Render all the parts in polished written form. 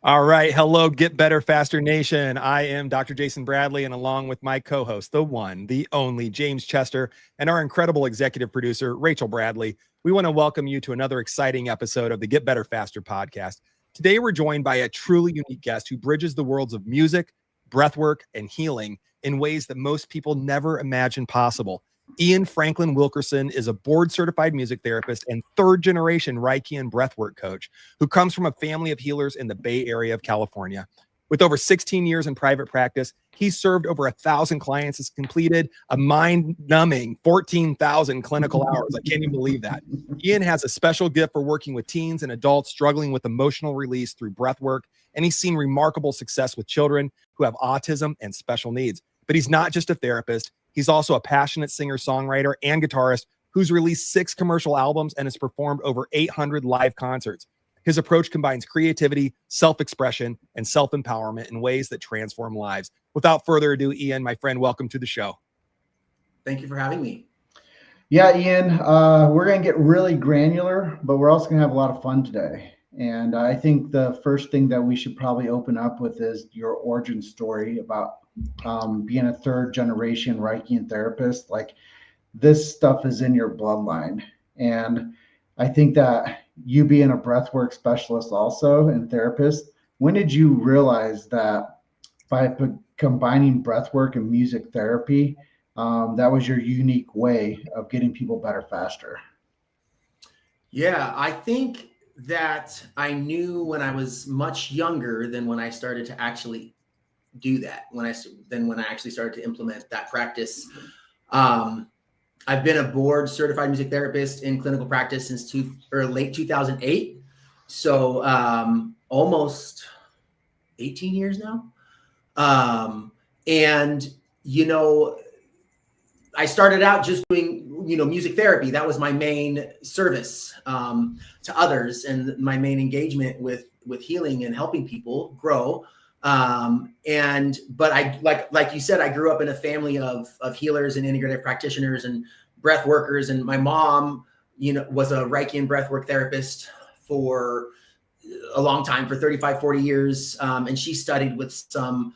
All right. Hello, Get Better Faster Nation. I am Dr. Jason Bradley, and along with my co-host, the one, the only James Chester, and our incredible executive producer, Rachel Bradley, we want to welcome you to another exciting episode of the Get Better Faster podcast. Today, we're joined by a truly unique guest who bridges the worlds of music, breathwork, and healing in ways that most people never imagined possible. Ian Franklin Wilkerson is a board-certified music therapist and third-generation Reiki and breathwork coach who comes from a family of healers in the Bay Area of California. With over 16 years in private practice, he's served over 1,000 clients, has completed a mind-numbing 14,000 clinical hours. I can't even believe that. Ian has a special gift for working with teens and adults struggling with emotional release through breathwork, and he's seen remarkable success with children who have autism and special needs. But he's not just a therapist. He's also a passionate singer-songwriter and guitarist who's released 6 commercial albums and has performed over 800 live concerts. His approach combines creativity, self-expression, and self-empowerment in ways that transform lives. Without further ado, Ian, my friend, welcome to the show. Thank you for having me. Yeah, Ian, we're going to get really granular, but we're also going to have a lot of fun today. And I think the first thing that we should probably open up with is your origin story about being a third generation Reiki therapist. Like, this stuff is in your bloodline. And I think that you being a breathwork specialist also and therapist, when did you realize that by combining breathwork and music therapy, that was your unique way of getting people better faster? Yeah, I think that I knew when I was much younger than when I started to actually do that, when I actually started to implement that practice. I've been a board certified music therapist in clinical practice since late 2008. So almost 18 years now. And, I started out just doing, music therapy. That was my main service to others and my main engagement with healing and helping people grow. But I, like you said, I grew up in a family of healers and integrative practitioners and breath workers. And my mom, was a Reiki and breathwork therapist for a long time, for 35, 40 years. And she studied with some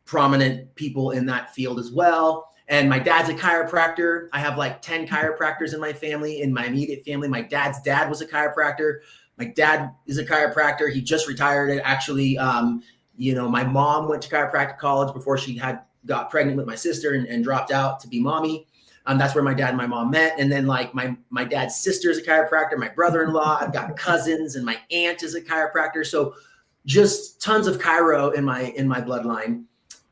prominent people in that field as well. And my dad's a chiropractor. I have like 10 chiropractors in my family, in my immediate family. My dad's dad was a chiropractor. My dad is a chiropractor. He just retired. Actually, my mom went to chiropractic college before she got pregnant with my sister and dropped out to be mommy. That's where my dad and my mom met. And then like my dad's sister is a chiropractor, my brother-in-law, I've got cousins, and my aunt is a chiropractor. So just tons of chiro in my bloodline.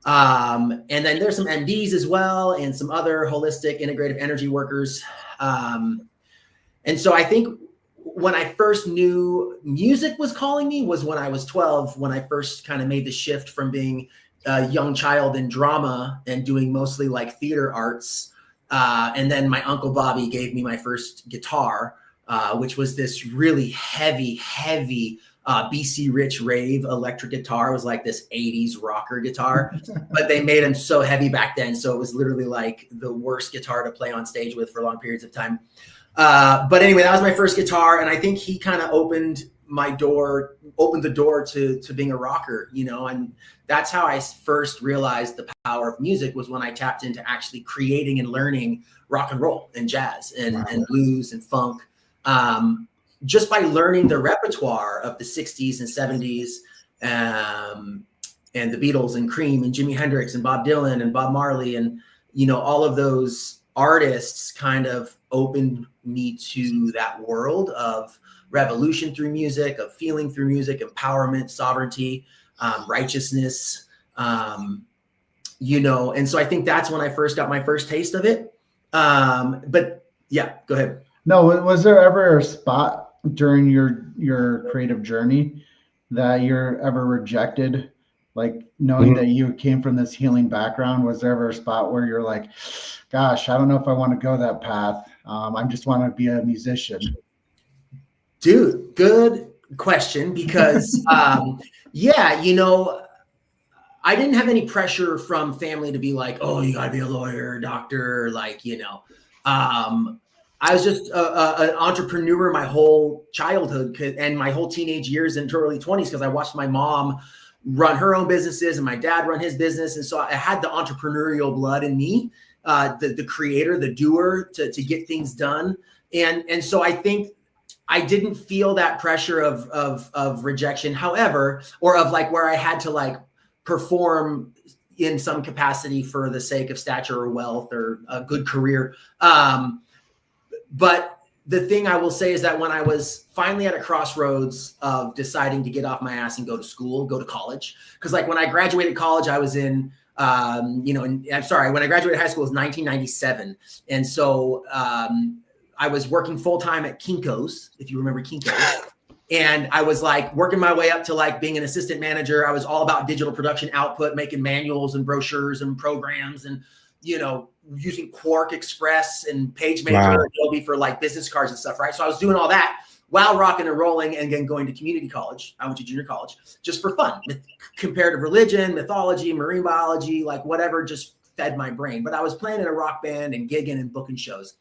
And then there's some MDs as well, and some other holistic integrative energy workers. And so I think when I first knew music was calling me was when I was 12, when I first kind of made the shift from being a young child in drama and doing mostly like theater arts. And then my Uncle Bobby gave me my first guitar, which was this really heavy, BC Rich Rave electric guitar. It was like this 80s rocker guitar, but they made them so heavy back then. So it was literally like the worst guitar to play on stage with for long periods of time. But anyway, that was my first guitar. And I think he kind of opened the door to being a rocker, and that's how I first realized the power of music, was when I tapped into actually creating and learning rock and roll and jazz and blues and funk. Just by learning the repertoire of the 60s and 70s, and the Beatles and Cream and Jimi Hendrix and Bob Dylan and Bob Marley, and, all of those artists kind of opened me to that world of revolution through music, of feeling through music, empowerment, sovereignty, righteousness, and so I think that's when I first got my first taste of it. But yeah, go ahead. No, was there ever a spot during your creative journey that you're ever rejected, like knowing that you came from this healing background? Was there ever a spot where you're like, gosh, I don't know if I want to go that path, I just want to be a musician? Dude, good question, because yeah, I didn't have any pressure from family to be like, oh, you gotta be a lawyer, doctor, like, I was just an entrepreneur my whole childhood and my whole teenage years into early 20s, because I watched my mom run her own businesses and my dad run his business. And so I had the entrepreneurial blood in me, the creator, the doer, to get things done. And so I think I didn't feel that pressure of rejection, however, or of like where I had to like perform in some capacity for the sake of stature or wealth or a good career. But the thing I will say is that when I was finally at a crossroads of deciding to get off my ass and go to school, go to college, because like when I graduated college, I was in, when I graduated high school, it was 1997. And so I was working full time at Kinko's, if you remember Kinko's. And I was like working my way up to like being an assistant manager. I was all about digital production output, making manuals and brochures and programs and, using Quark Express and PageMaker and Adobe for like business cards and stuff, right? So I was doing all that while rocking and rolling and then going to community college. I went to junior college just for fun. Comparative religion, mythology, marine biology, like whatever, just fed my brain. But I was playing in a rock band and gigging and booking shows.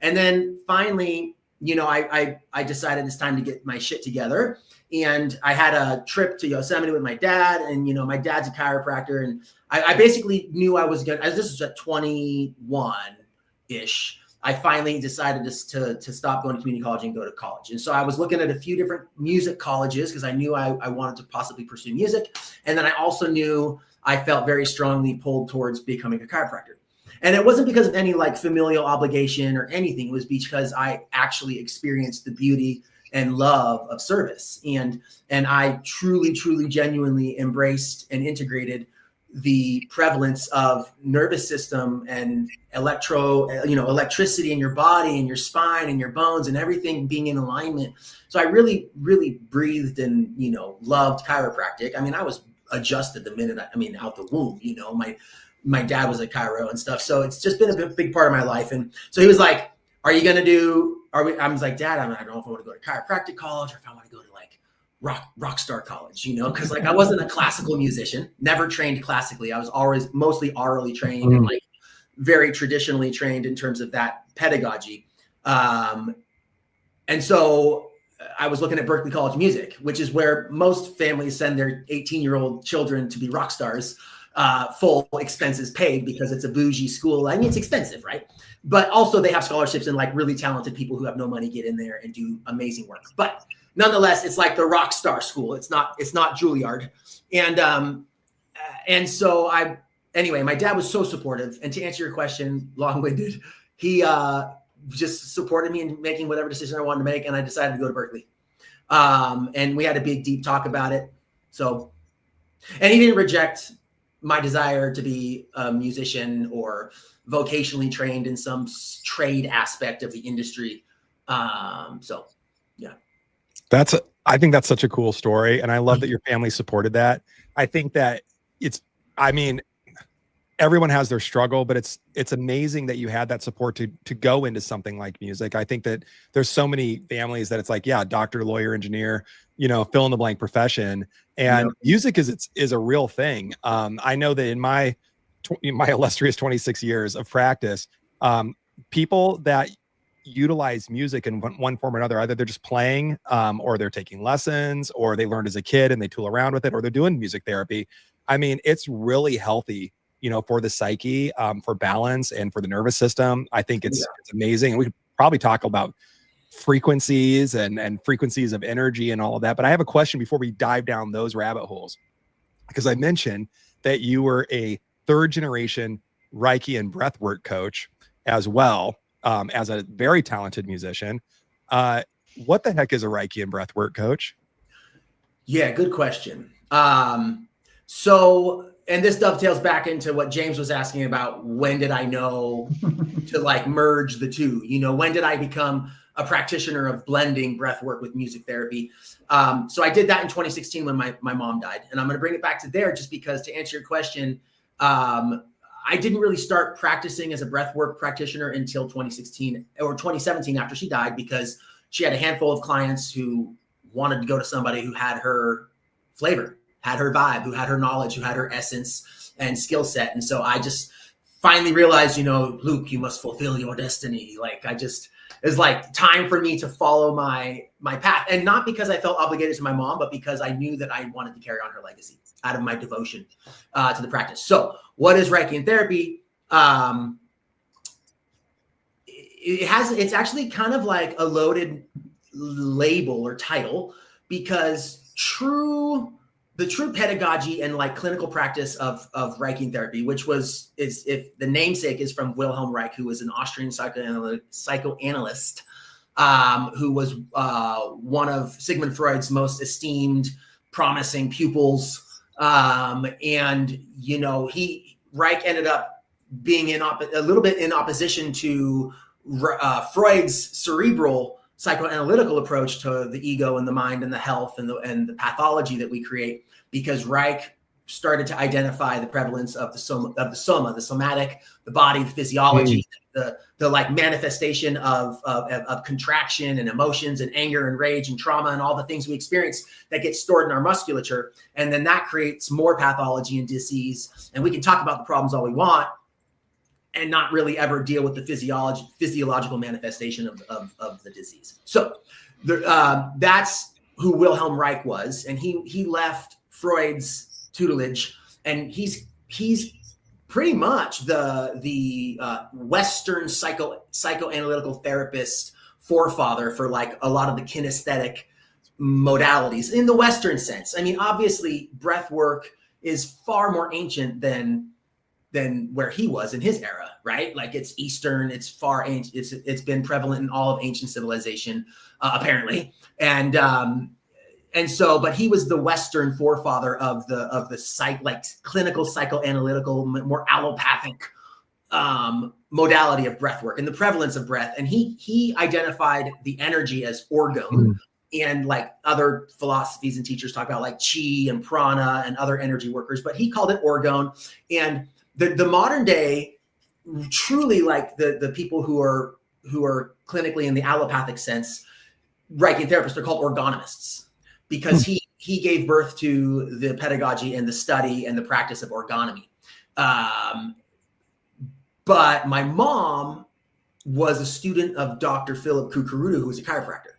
And then finally, I decided it's time to get my shit together. And I had a trip to Yosemite with my dad, and, my dad's a chiropractor. And I basically knew I was going to, as this was at 21-ish, I finally decided to stop going to community college and go to college. And so I was looking at a few different music colleges because I knew I wanted to possibly pursue music. And then I also knew I felt very strongly pulled towards becoming a chiropractor. And it wasn't because of any like familial obligation or anything. It was because I actually experienced the beauty and love of service. And I truly, truly, genuinely embraced and integrated the prevalence of nervous system and electricity in your body and your spine and your bones and everything being in alignment. So I really, really breathed and, loved chiropractic. I mean, I was adjusted the minute, out the womb, my dad was a chiro and stuff. So it's just been a big part of my life. And so he was like, I was like, Dad, I don't know if I want to go to chiropractic college or if I want to go to like rock star college, because like I wasn't a classical musician, never trained classically. I was always mostly orally trained and like very traditionally trained in terms of that pedagogy. And so I was looking at Berklee College of Music, which is where most families send their 18-year-old children to be rock stars. Full expenses paid because it's a bougie school. I mean, it's expensive, right? But also they have scholarships and like really talented people who have no money get in there and do amazing work. But nonetheless, it's like the rock star school. It's not Juilliard. And so my dad was so supportive. And to answer your question, long-winded, he just supported me in making whatever decision I wanted to make. And I decided to go to Berklee. And we had a big, deep talk about it. So, and he didn't reject my desire to be a musician or vocationally trained in some trade aspect of the industry. So, yeah. I think that's such a cool story. And I love that your family supported that. I think that everyone has their struggle, but it's amazing that you had that support to go into something like music. I think that there's so many families that it's like, yeah, doctor, lawyer, engineer, fill in the blank profession. And music is a real thing. I know that in my illustrious 26 years of practice, people that utilize music in one form or another, either they're just playing, or they're taking lessons, or they learned as a kid and they tool around with it, or they're doing music therapy. I mean, it's really healthy, for the psyche, for balance and for the nervous system. I think it's amazing. And we could probably talk about frequencies and frequencies of energy and all of that. But I have a question before we dive down those rabbit holes, because I mentioned that you were a third generation Reiki and breathwork coach as well, as a very talented musician. What the heck is a Reiki and breathwork coach? Yeah, good question. So, and this dovetails back into what James was asking about. When did I know to like merge the two? When did I become a practitioner of blending breath work with music therapy? So I did that in 2016 when my mom died. And I'm going to bring it back to there just because, to answer your question, I didn't really start practicing as a breathwork practitioner until 2016 or 2017 after she died, because she had a handful of clients who wanted to go to somebody who had her flavor, had her vibe, who had her knowledge, who had her essence and skill set. And so I just finally realized, Luke, you must fulfill your destiny. Like It's like time for me to follow my path, and not because I felt obligated to my mom, but because I knew that I wanted to carry on her legacy out of my devotion to the practice. So what is Reiki and therapy? It's actually kind of like a loaded label or title, because the true pedagogy and like clinical practice of Reiki and therapy, which is if the namesake is from Wilhelm Reich, who was an Austrian psychoanalyst, who was one of Sigmund Freud's most esteemed, promising pupils. And Reich ended up being a little bit in opposition to Freud's cerebral psychoanalytical approach to the ego and the mind and the health and the pathology that we create, because Reich started to identify the prevalence of the soma, the somatic, the body, the physiology, the like manifestation of contraction and emotions and anger and rage and trauma and all the things we experience that get stored in our musculature. And then that creates more pathology and disease. And we can talk about the problems all we want and not really ever deal with the physiological manifestation of the disease. So that's who Wilhelm Reich was. And he left Freud's tutelage, and he's pretty much the Western psychoanalytical therapist forefather for like a lot of the kinesthetic modalities in the Western sense. I mean, obviously breath work is far more ancient than where he was in his era, right? Like it's Eastern, it's far ancient, it's been prevalent in all of ancient civilization, apparently. And so, but he was the Western forefather of the clinical psychoanalytical, more allopathic modality of breath work and the prevalence of breath. And he identified the energy as orgone. And like other philosophies and teachers talk about like chi and prana and other energy workers, but he called it orgone. And the modern day, truly like the people who are clinically in the allopathic sense, Reiki therapists, are called orgonomists, because he gave birth to the pedagogy and the study and the practice of orgonomy. But my mom was a student of Dr. Philip Kukurudu, who was a chiropractor,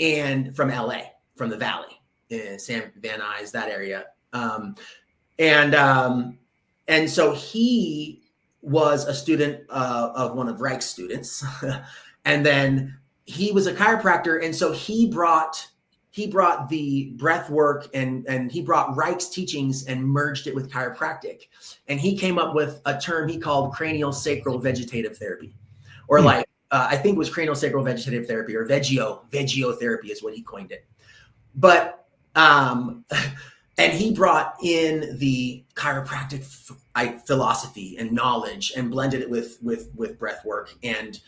and from LA, from the Valley, in San Van Nuys, that area. And so he was a student of one of Reich's students. And then he was a chiropractor. And so he brought the breath work and he brought Reich's teachings and merged it with chiropractic. And he came up with a term he called cranial sacral vegetative therapy, or like, I think it was cranial sacral vegetative therapy, or vegio therapy is what he coined it. But, and he brought in the chiropractic philosophy and knowledge and blended it with breath work and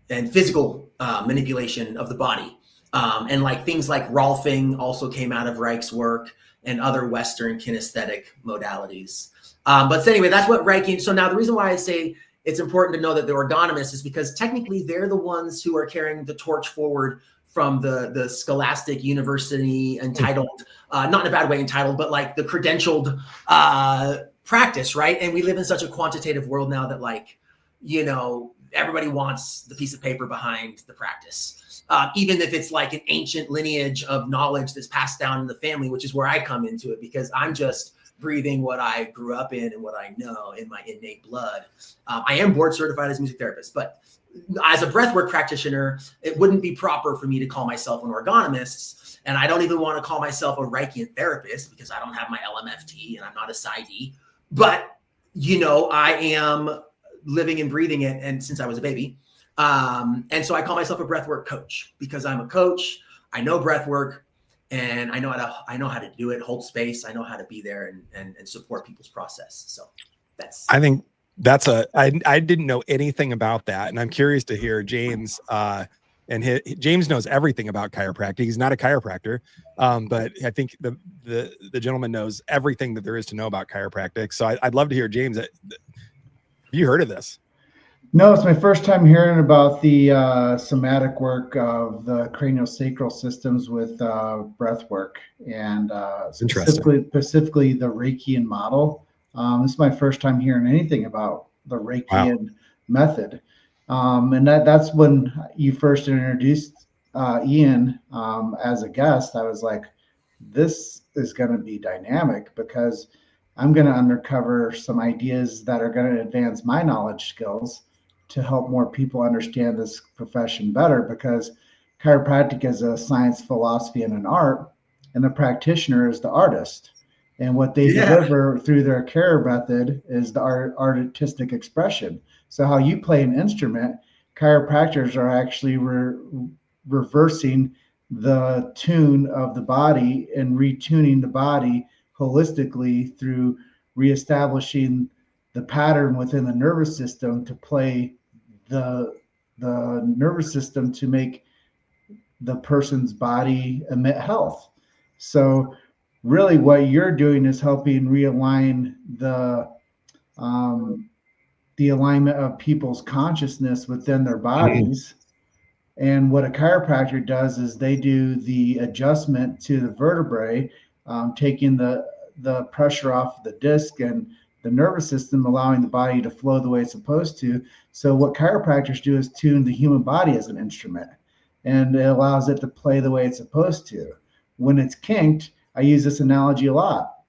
physical manipulation of the body. And like things like Rolfing also came out of Reich's work, and other Western kinesthetic modalities. But anyway, that's what Reiki. So now the reason why I say it's important to know that the orgonomists is because technically they're the ones who are carrying the torch forward from the scholastic university entitled, not in a bad way entitled, but like the credentialed practice, right? And we live in such a quantitative world now that like, everybody wants the piece of paper behind the practice. Even if it's like an ancient lineage of knowledge that's passed down in the family, which is where I come into it, because I'm just breathing what I grew up in and what I know in my innate blood. I am board certified as a music therapist, but as a breathwork practitioner, it wouldn't be proper for me to call myself an orgonomist. And I don't even want to call myself a Reikian therapist because I don't have my LMFT and I'm not a PsyD. But, I am living and breathing it, and since I was a baby. And so I call myself a breathwork coach because I'm a coach. I know breathwork, and I know how to do it, hold space. I know how to be there and support people's process. So I think I didn't know anything about that. And I'm curious to hear James, and James knows everything about chiropractic. He's not a chiropractor, but I think the gentleman knows everything that there is to know about chiropractic. So I'd love to hear James. Have you heard of this? No, it's my first time hearing about the somatic work of the craniosacral systems with breath work, and specifically the Reikian model. This is my first time hearing anything about the Reikian method. And that's when you first introduced Ian as a guest. I was like, this is going to be dynamic because I'm going to uncover some ideas that are going to advance my knowledge skills to help more people understand this profession better, because chiropractic is a science, philosophy, and an art, and the practitioner is the artist. And what they deliver through their care method is the artistic expression. So how you play an instrument, chiropractors are actually reversing the tune of the body and retuning the body holistically through reestablishing the pattern within the nervous system to play the nervous system to make the person's body emit health. So really what you're doing is helping realign the alignment of people's consciousness within their bodies. And what a chiropractor does is they do the adjustment to the vertebrae, taking the pressure off the disc and the nervous system, allowing the body to flow the way it's supposed to. So what chiropractors do is tune the human body as an instrument, and it allows it to play the way it's supposed to. When it's kinked, I use this analogy a lot.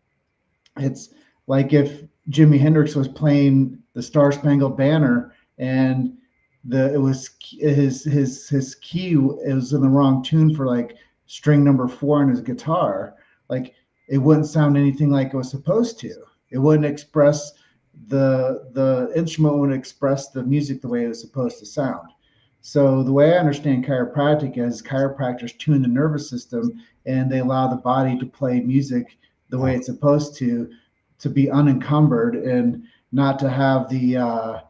It's like if Jimi Hendrix was playing the Star Spangled Banner and it was his key, it was in the wrong tune for like string number 4 on his guitar. Like it wouldn't sound anything like it was supposed to. It wouldn't express the instrument wouldn't express the music the way it was supposed to sound. So the way I understand chiropractic is chiropractors tune the nervous system and they allow the body to play music the way it's supposed to be unencumbered and not to have the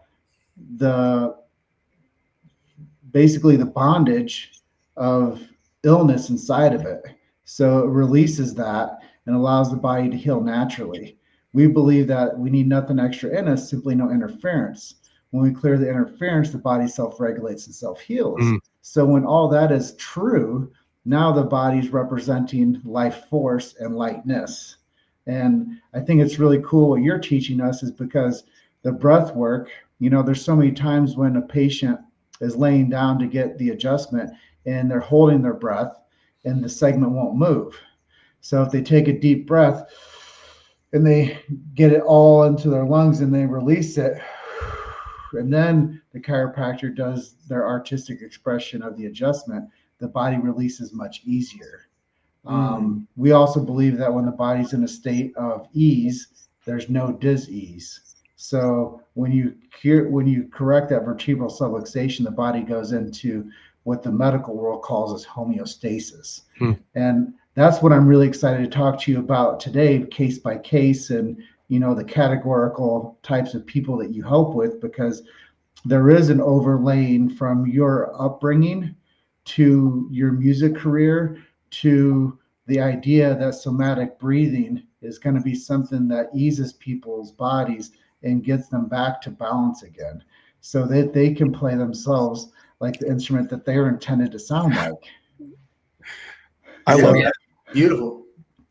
basically the bondage of illness inside of it. So it releases that and allows the body to heal naturally. We believe that we need nothing extra in us, simply no interference. When we clear the interference, the body self-regulates and self-heals. So when all that is true, now the body's representing life force and lightness. And I think it's really cool what you're teaching us, is because the breath work, there's so many times when a patient is laying down to get the adjustment and they're holding their breath and the segment won't move. So if they take a deep breath and they get it all into their lungs and they release it, and then the chiropractor does their artistic expression of the adjustment, the body releases much easier. We also believe that when the body's in a state of ease, there's no dis-ease. So when you correct that vertebral subluxation, the body goes into what the medical world calls as homeostasis. And that's what I'm really excited to talk to you about today, case by case, and the categorical types of people that you help with, because there is an overlaying from your upbringing to your music career to the idea that somatic breathing is going to be something that eases people's bodies and gets them back to balance again, so that they can play themselves like the instrument that they were intended to sound like. I love that. Beautiful.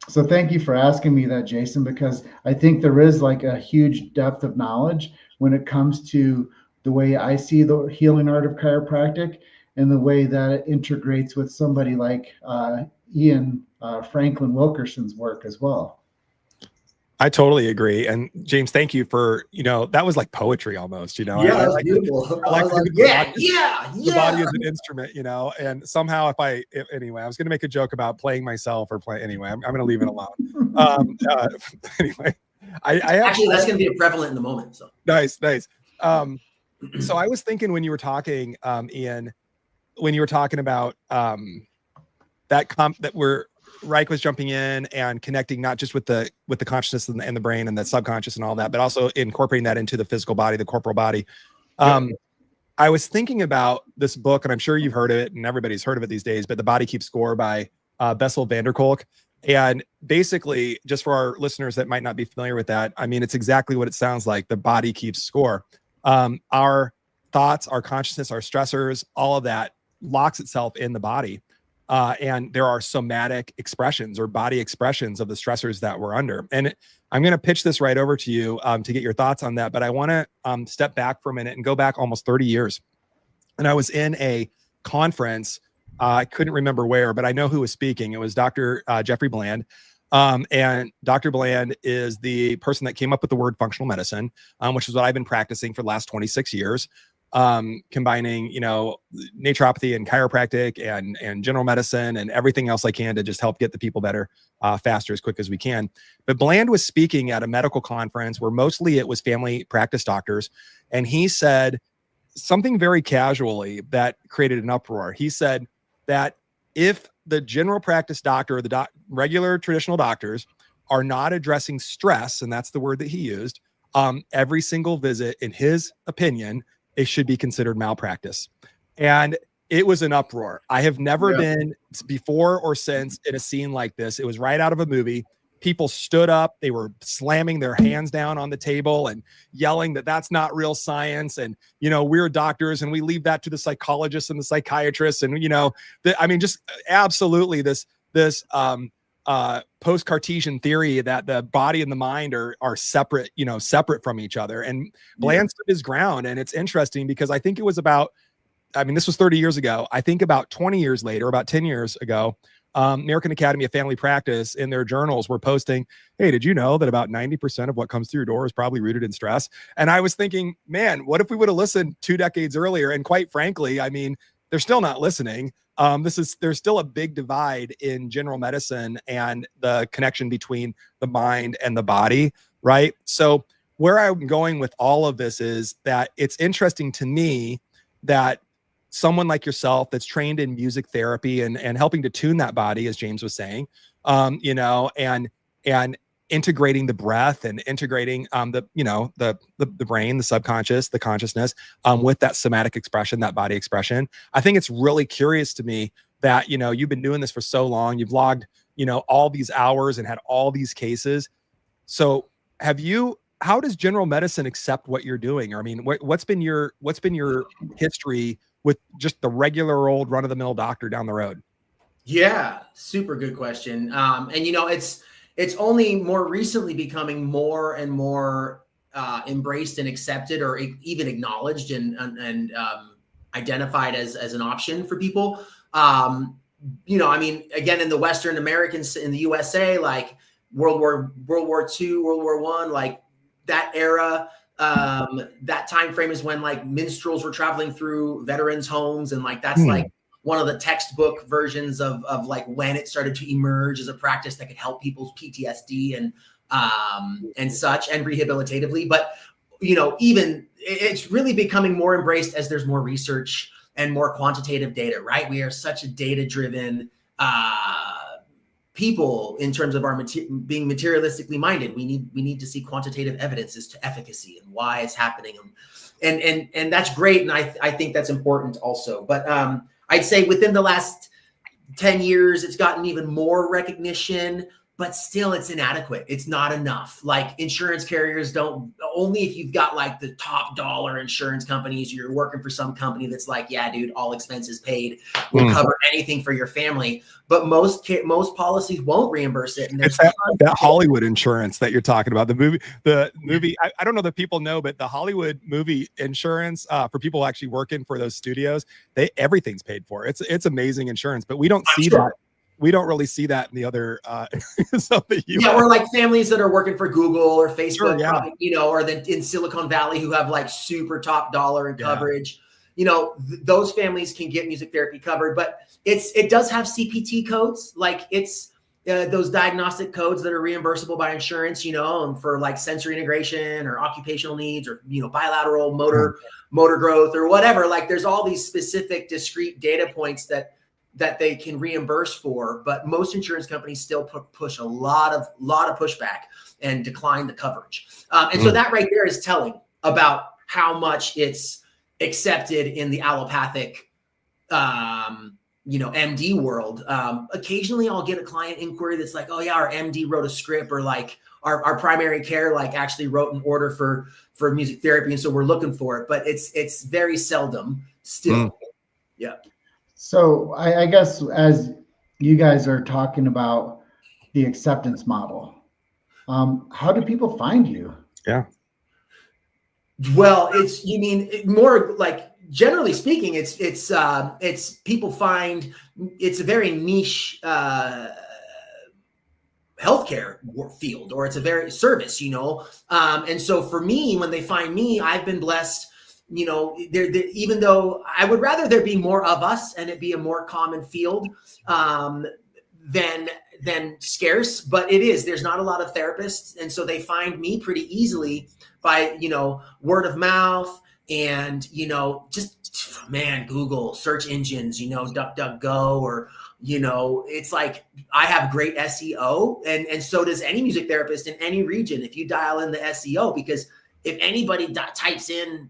So thank you for asking me that, Jason, because I think there is like a huge depth of knowledge when it comes to the way I see the healing art of chiropractic and the way that it integrates with somebody like Ian Franklin Wilkerson's work as well. I totally agree. And James, thank you for, that was like poetry almost, Yeah, that was beautiful. The body is an instrument, and somehow anyway, I was going to make a joke about playing myself or anyway, I'm going to leave it alone. Anyway, actually, that's going to be prevalent in the moment. So nice. So I was thinking when you were talking, Ian, when you were talking about that where Reich was jumping in and connecting not just with the consciousness and the brain and the subconscious and all that, but also incorporating that into the physical body, the corporal body. I was thinking about this book, and I'm sure you've heard of it, and everybody's heard of it these days, but The Body Keeps Score by Bessel van der Kolk. And basically, just for our listeners that might not be familiar with that, I mean, it's exactly what it sounds like. The body keeps score. Our thoughts, our consciousness, our stressors, all of that locks itself in the body. And there are somatic expressions or body expressions of the stressors that we're under. And I'm going to pitch this right over to you to get your thoughts on that. But I want to step back for a minute and go back almost 30 years. and I was in a conference. I couldn't remember where, but I know who was speaking. It was Dr. Jeffrey Bland. And Dr. Bland is the person that came up with the word functional medicine, which is what I've been practicing for the last 26 years, combining, naturopathy and chiropractic and general medicine and everything else I can to just help get the people better faster, as quick as we can. But Bland was speaking at a medical conference where mostly it was family practice doctors. And he said something very casually that created an uproar. He said that if the general practice doctor or the regular traditional doctors are not addressing stress, and that's the word that he used, every single visit, in his opinion, it should be considered malpractice. And it was an uproar. I have never been before or since in a scene like this. It was right out of a movie. People stood up. They were slamming their hands down on the table and yelling that that's not real science. And, we're doctors and we leave that to the psychologists and the psychiatrists. And, just absolutely this post-Cartesian theory that the body and the mind are separate, separate from each other. And Bland stood his ground. And it's interesting because I think it was this was 30 years ago. I think about 20 years later, about 10 years ago, American Academy of Family Practice in their journals were posting, hey, did you know that about 90% of what comes through your door is probably rooted in stress? And I was thinking, man, what if we would have listened 2 decades earlier? And quite frankly, they're still not listening. There's still a big divide in general medicine and the connection between the mind and the body, right? So where I'm going with all of this is that it's interesting to me that someone like yourself that's trained in music therapy and helping to tune that body, as James was saying, and integrating the breath and integrating the brain, the subconscious, the consciousness with that somatic expression, that body expression. I think it's really curious to me that, you've been doing this for so long. You've logged, all these hours and had all these cases. So how does general medicine accept what you're doing? Or, what's been your history with just the regular old run-of-the-mill doctor down the road? Yeah, super good question. It's only more recently becoming more and more embraced and accepted, or even acknowledged and identified as an option for people. Again, in the Western Americans, in the USA, like World War II, World War I, like that era. That time frame is when like minstrels were traveling through veterans' homes, and like that's like one of the textbook versions of like when it started to emerge as a practice that could help people's PTSD and such, and rehabilitatively. But even it's really becoming more embraced as there's more research and more quantitative data. Right? We are such a data-driven people in terms of our being materialistically minded. We need to see quantitative evidence as to efficacy and why it's happening, and that's great, and I think that's important also. But I'd say within the last 10 years, it's gotten even more recognition, but still it's inadequate. It's not enough. Like insurance carriers only if you've got like the top dollar insurance companies, you're working for some company that's like, yeah, dude, all expenses paid, we'll cover anything for your family. But most policies won't reimburse it. And it's that Hollywood insurance that you're talking about. The movie, I don't know that people know, but the Hollywood movie insurance for people actually working for those studios, everything's paid for. It's amazing insurance, but we don't see that. We don't really see that in the other or like families that are working for Google or Facebook, sure, yeah. Probably, or in Silicon Valley who have like super top dollar and coverage. Those families can get music therapy covered, but it does have CPT codes. Like it's those diagnostic codes that are reimbursable by insurance, and for like sensory integration or occupational needs or, bilateral motor growth or whatever. Like there's all these specific discrete data points that they can reimburse for, but most insurance companies still push a lot of pushback and decline the coverage. So that right there is telling about how much it's accepted in the allopathic, MD world. Occasionally I'll get a client inquiry that's like, oh yeah, our MD wrote a script, or like our primary care, like actually wrote an order for music therapy. And so we're looking for it, but it's very seldom still. Yeah. So I guess as you guys are talking about the acceptance model, how do people find you? Yeah. Well, you mean more like generally speaking, it's people find it's a very niche healthcare field, or it's a very service, and so for me, when they find me, I've been blessed. Even though I would rather there be more of us and it be a more common field than scarce, but there's not a lot of therapists, and so they find me pretty easily by word of mouth and Google search engines, DuckDuckGo, or it's like I have great SEO, and so does any music therapist in any region if you dial in the SEO, because if anybody types in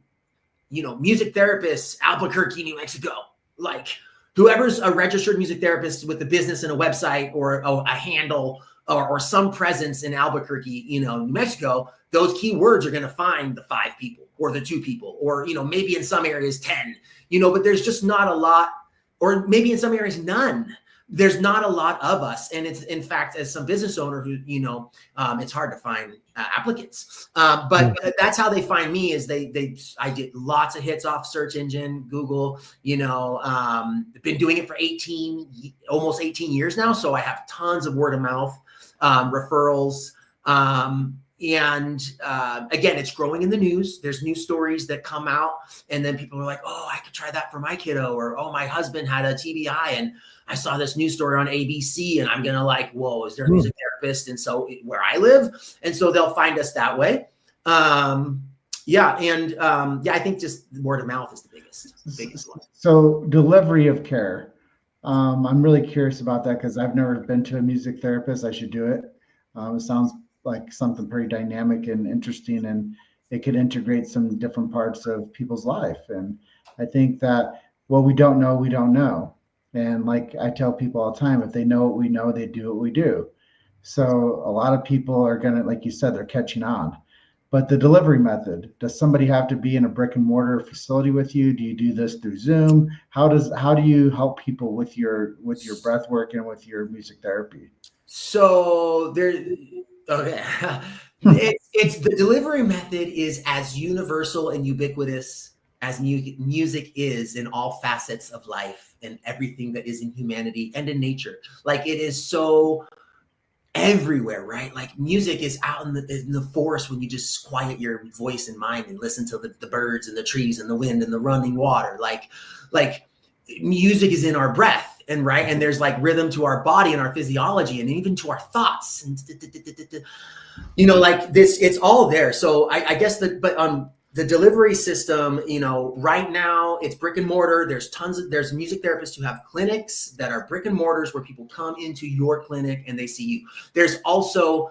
music therapist, Albuquerque, New Mexico, like whoever's a registered music therapist with a business and a website or a handle or some presence in Albuquerque, New Mexico, those keywords are going to find the 5 people or the 2 people, or, maybe in some areas 10, but there's just not a lot, or maybe in some areas none. There's not a lot of us. And it's, in fact, as some business owner who, it's hard to find applicants. But that's how they find me, is I get lots of hits off search engine, Google, been doing it for almost 18 years now. So I have tons of word of mouth, referrals. And again, it's growing in the news. There's news stories that come out, and then people are like, oh, I could try that for my kiddo, or, oh, my husband had a TBI and I saw this news story on ABC, and I'm going to whoa, is there a music therapist? And so where I live, and so they'll find us that way. I think just word of mouth is the biggest one. So delivery of care. I'm really curious about that, because I've never been to a music therapist. I should do it. It sounds like something pretty dynamic and interesting, and it could integrate some different parts of people's life. And I think that what we don't know, we don't know. And like I tell people all the time, if they know what we know, they do what we do. So a lot of people are going to, like you said, they're catching on. But the delivery method, does somebody have to be in a brick and mortar facility with you? Do you do this through Zoom? How do you help people with your breath work and with your music therapy? So it's the delivery method is as universal and ubiquitous as music is in all facets of life and everything that is in humanity and in nature. Like, it is so everywhere, right? Like, music is out in the forest when you just quiet your voice and mind and listen to the birds and the trees and the wind and the running water. Like music is in our breath, and right, and there's like rhythm to our body and our physiology and even to our thoughts, and like this, it's all there. So I guess the delivery system, right now it's brick and mortar. There's music therapists who have clinics that are brick and mortars where people come into your clinic and they see you. There's also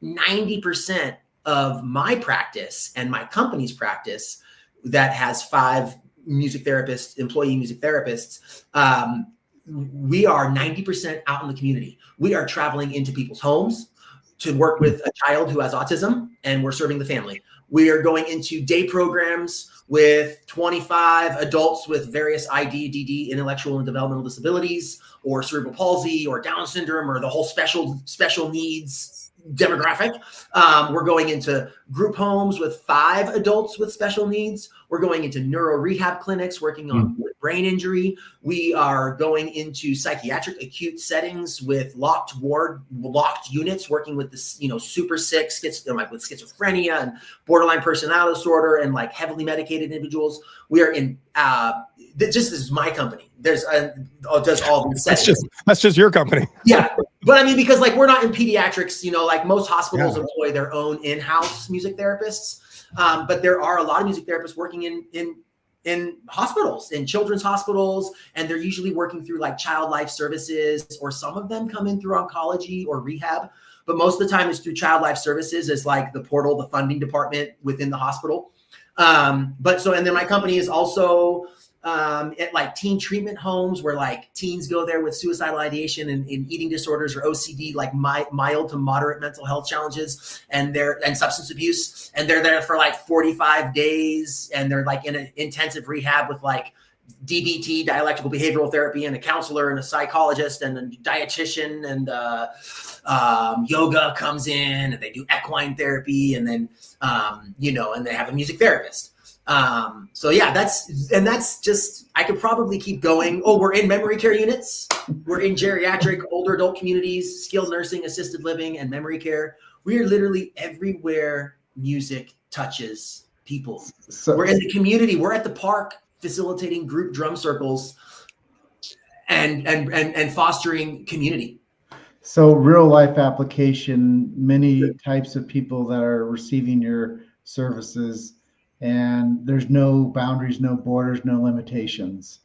90% of my practice and my company's practice that has 5 music therapists, employee music therapists. We are 90% out in the community. We are traveling into people's homes to work with a child who has autism, and we're serving the family. We are going into day programs with 25 adults with various ID, DD, intellectual and developmental disabilities, or cerebral palsy, or Down syndrome, or the whole special needs demographic. We're going into group homes with 5 adults with special needs. We're going into neuro rehab clinics working on brain injury. We are going into psychiatric acute settings with locked units, working with this, super sick with schizophrenia and borderline personality disorder and like heavily medicated individuals. We are in this is my company. Does all these settings. That's just your company. Yeah. But I mean, because like we're not in pediatrics, like most hospitals employ their own in-house music therapists. But there are a lot of music therapists working in hospitals, in children's hospitals, and they're usually working through like child life services, or some of them come in through oncology or rehab. But most of the time it's through child life services as like the portal, the funding department within the hospital. And then my company is also at like teen treatment homes where like teens go there with suicidal ideation and eating disorders or OCD, like mild to moderate mental health challenges, and substance abuse. And they're there for like 45 days, and they're like in an intensive rehab with like DBT, dialectical behavioral therapy, and a counselor and a psychologist and a dietitian, and yoga comes in, and they do equine therapy, and then, and they have a music therapist. So yeah, that's just, I could probably keep going. Oh, we're in memory care units. We're in geriatric, older adult communities, skilled nursing, assisted living, and memory care. We are literally everywhere music touches people. So we're in the community. We're at the park facilitating group drum circles and fostering community. So real life application, many types of people that are receiving your services, and there's no boundaries, no borders, no limitations.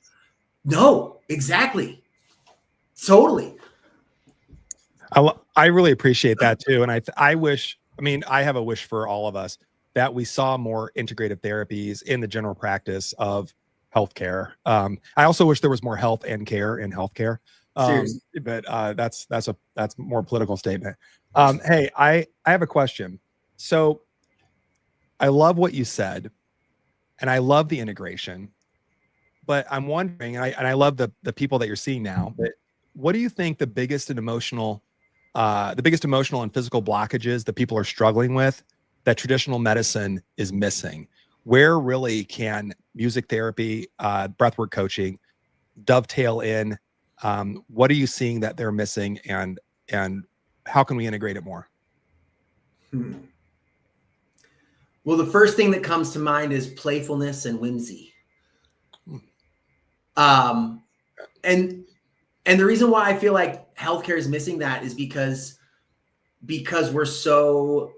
No, exactly. Totally. I really appreciate that too. And I wish, I mean, I have a wish for all of us that we saw more integrative therapies in the general practice of healthcare. I also wish there was more health and care in healthcare. Seriously. But that's more political statement. Hey, I have a question. So I love what you said, and I love the integration, but I'm wondering, and I love the people that you're seeing now, but what do you think the biggest emotional and physical blockages that people are struggling with that traditional medicine is missing? Where really can music therapy, breathwork coaching dovetail in? What are you seeing that they're missing, and how can we integrate it more? Well, the first thing that comes to mind is playfulness and whimsy. And the reason why I feel like healthcare is missing that is because we're so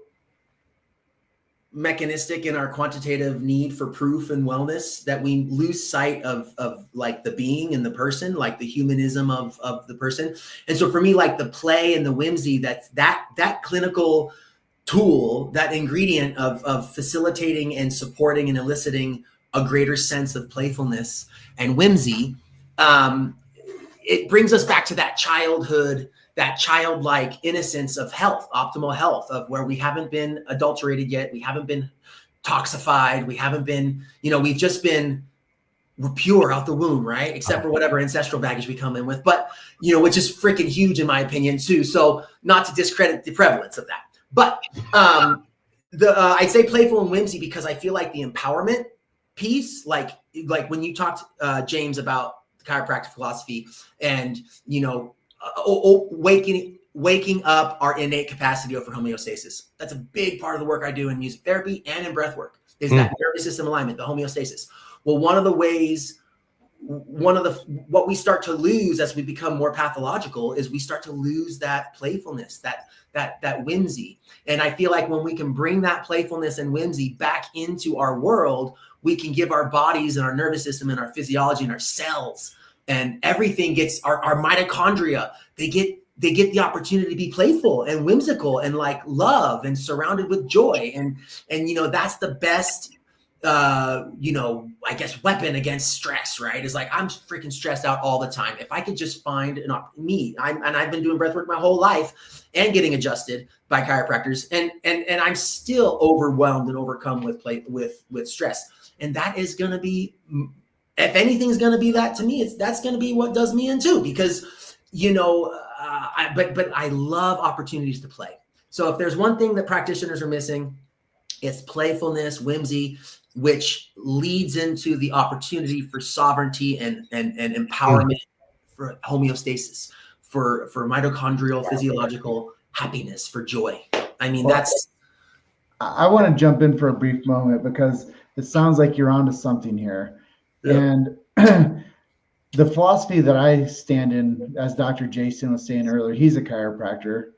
mechanistic in our quantitative need for proof and wellness that we lose sight of like the being and the person, like the humanism of the person. And so for me, like the play and the whimsy, that clinical tool, that ingredient of facilitating and supporting and eliciting a greater sense of playfulness and whimsy, it brings us back to that childhood, that childlike innocence of health, optimal health, of where we haven't been adulterated yet. We haven't been toxified. We haven't been, we've just been, we're pure out the womb, right? Except for whatever ancestral baggage we come in with, but, which is freaking huge in my opinion too. So not to discredit the prevalence of that, but I'd say playful and whimsy, because I feel like the empowerment piece, like when you talked, James, about chiropractic philosophy and, waking up our innate capacity for homeostasis. That's a big part of the work I do in music therapy and in breath work, is that nervous system alignment, the homeostasis. Well, what we start to lose as we become more pathological is we start to lose that playfulness, that whimsy. And I feel like when we can bring that playfulness and whimsy back into our world, we can give our bodies and our nervous system and our physiology and our cells and everything gets our mitochondria. They get the opportunity to be playful and whimsical and like love and surrounded with joy. And that's the best, I guess, weapon against stress, right? Is like, I'm freaking stressed out all the time. If I could just find I've been doing breathwork my whole life and getting adjusted by chiropractors, and I'm still overwhelmed and overcome with stress. And that is going to be, if anything's going to be that to me, that's going to be what does me in too, because, but I love opportunities to play. So if there's one thing that practitioners are missing, it's playfulness, whimsy, which leads into the opportunity for sovereignty and empowerment, for homeostasis, for mitochondrial physiological happiness, for joy. I mean, I want to jump in for a brief moment because it sounds like you're onto something here. Yeah. And the philosophy that I stand in, as Dr. Jason was saying earlier, he's a chiropractor,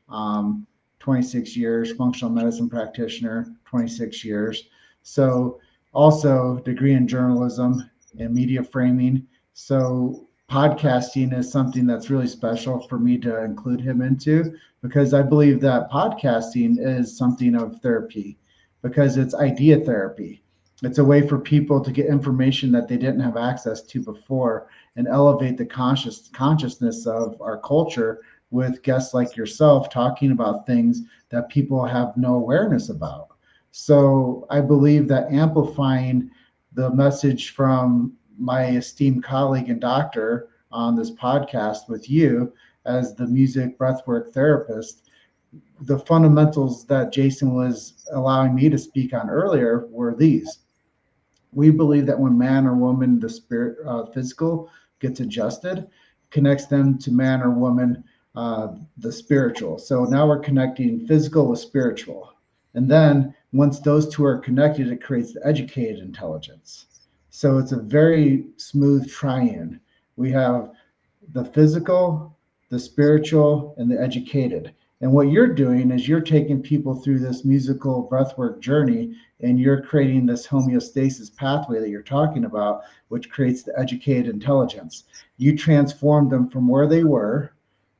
26 years, functional medicine practitioner, 26 years. So also degree in journalism and media framing. So podcasting is something that's really special for me to include him into, because I believe that podcasting is something of therapy, because it's idea therapy. It's a way for people to get information that they didn't have access to before and elevate the consciousness of our culture with guests like yourself talking about things that people have no awareness about. So I believe that amplifying the message from my esteemed colleague and doctor on this podcast with you as the music breathwork therapist, the fundamentals that Jason was allowing me to speak on earlier were these. We believe that when man or woman, the spirit, physical gets adjusted, connects them to man or woman, the spiritual. So now we're connecting physical with spiritual. And then once those two are connected, it creates the educated intelligence. So it's a very smooth triune. We have the physical, the spiritual, and the educated. And what you're doing is you're taking people through this musical breathwork journey, and you're creating this homeostasis pathway that you're talking about, which creates the educated intelligence. You transform them from where they were,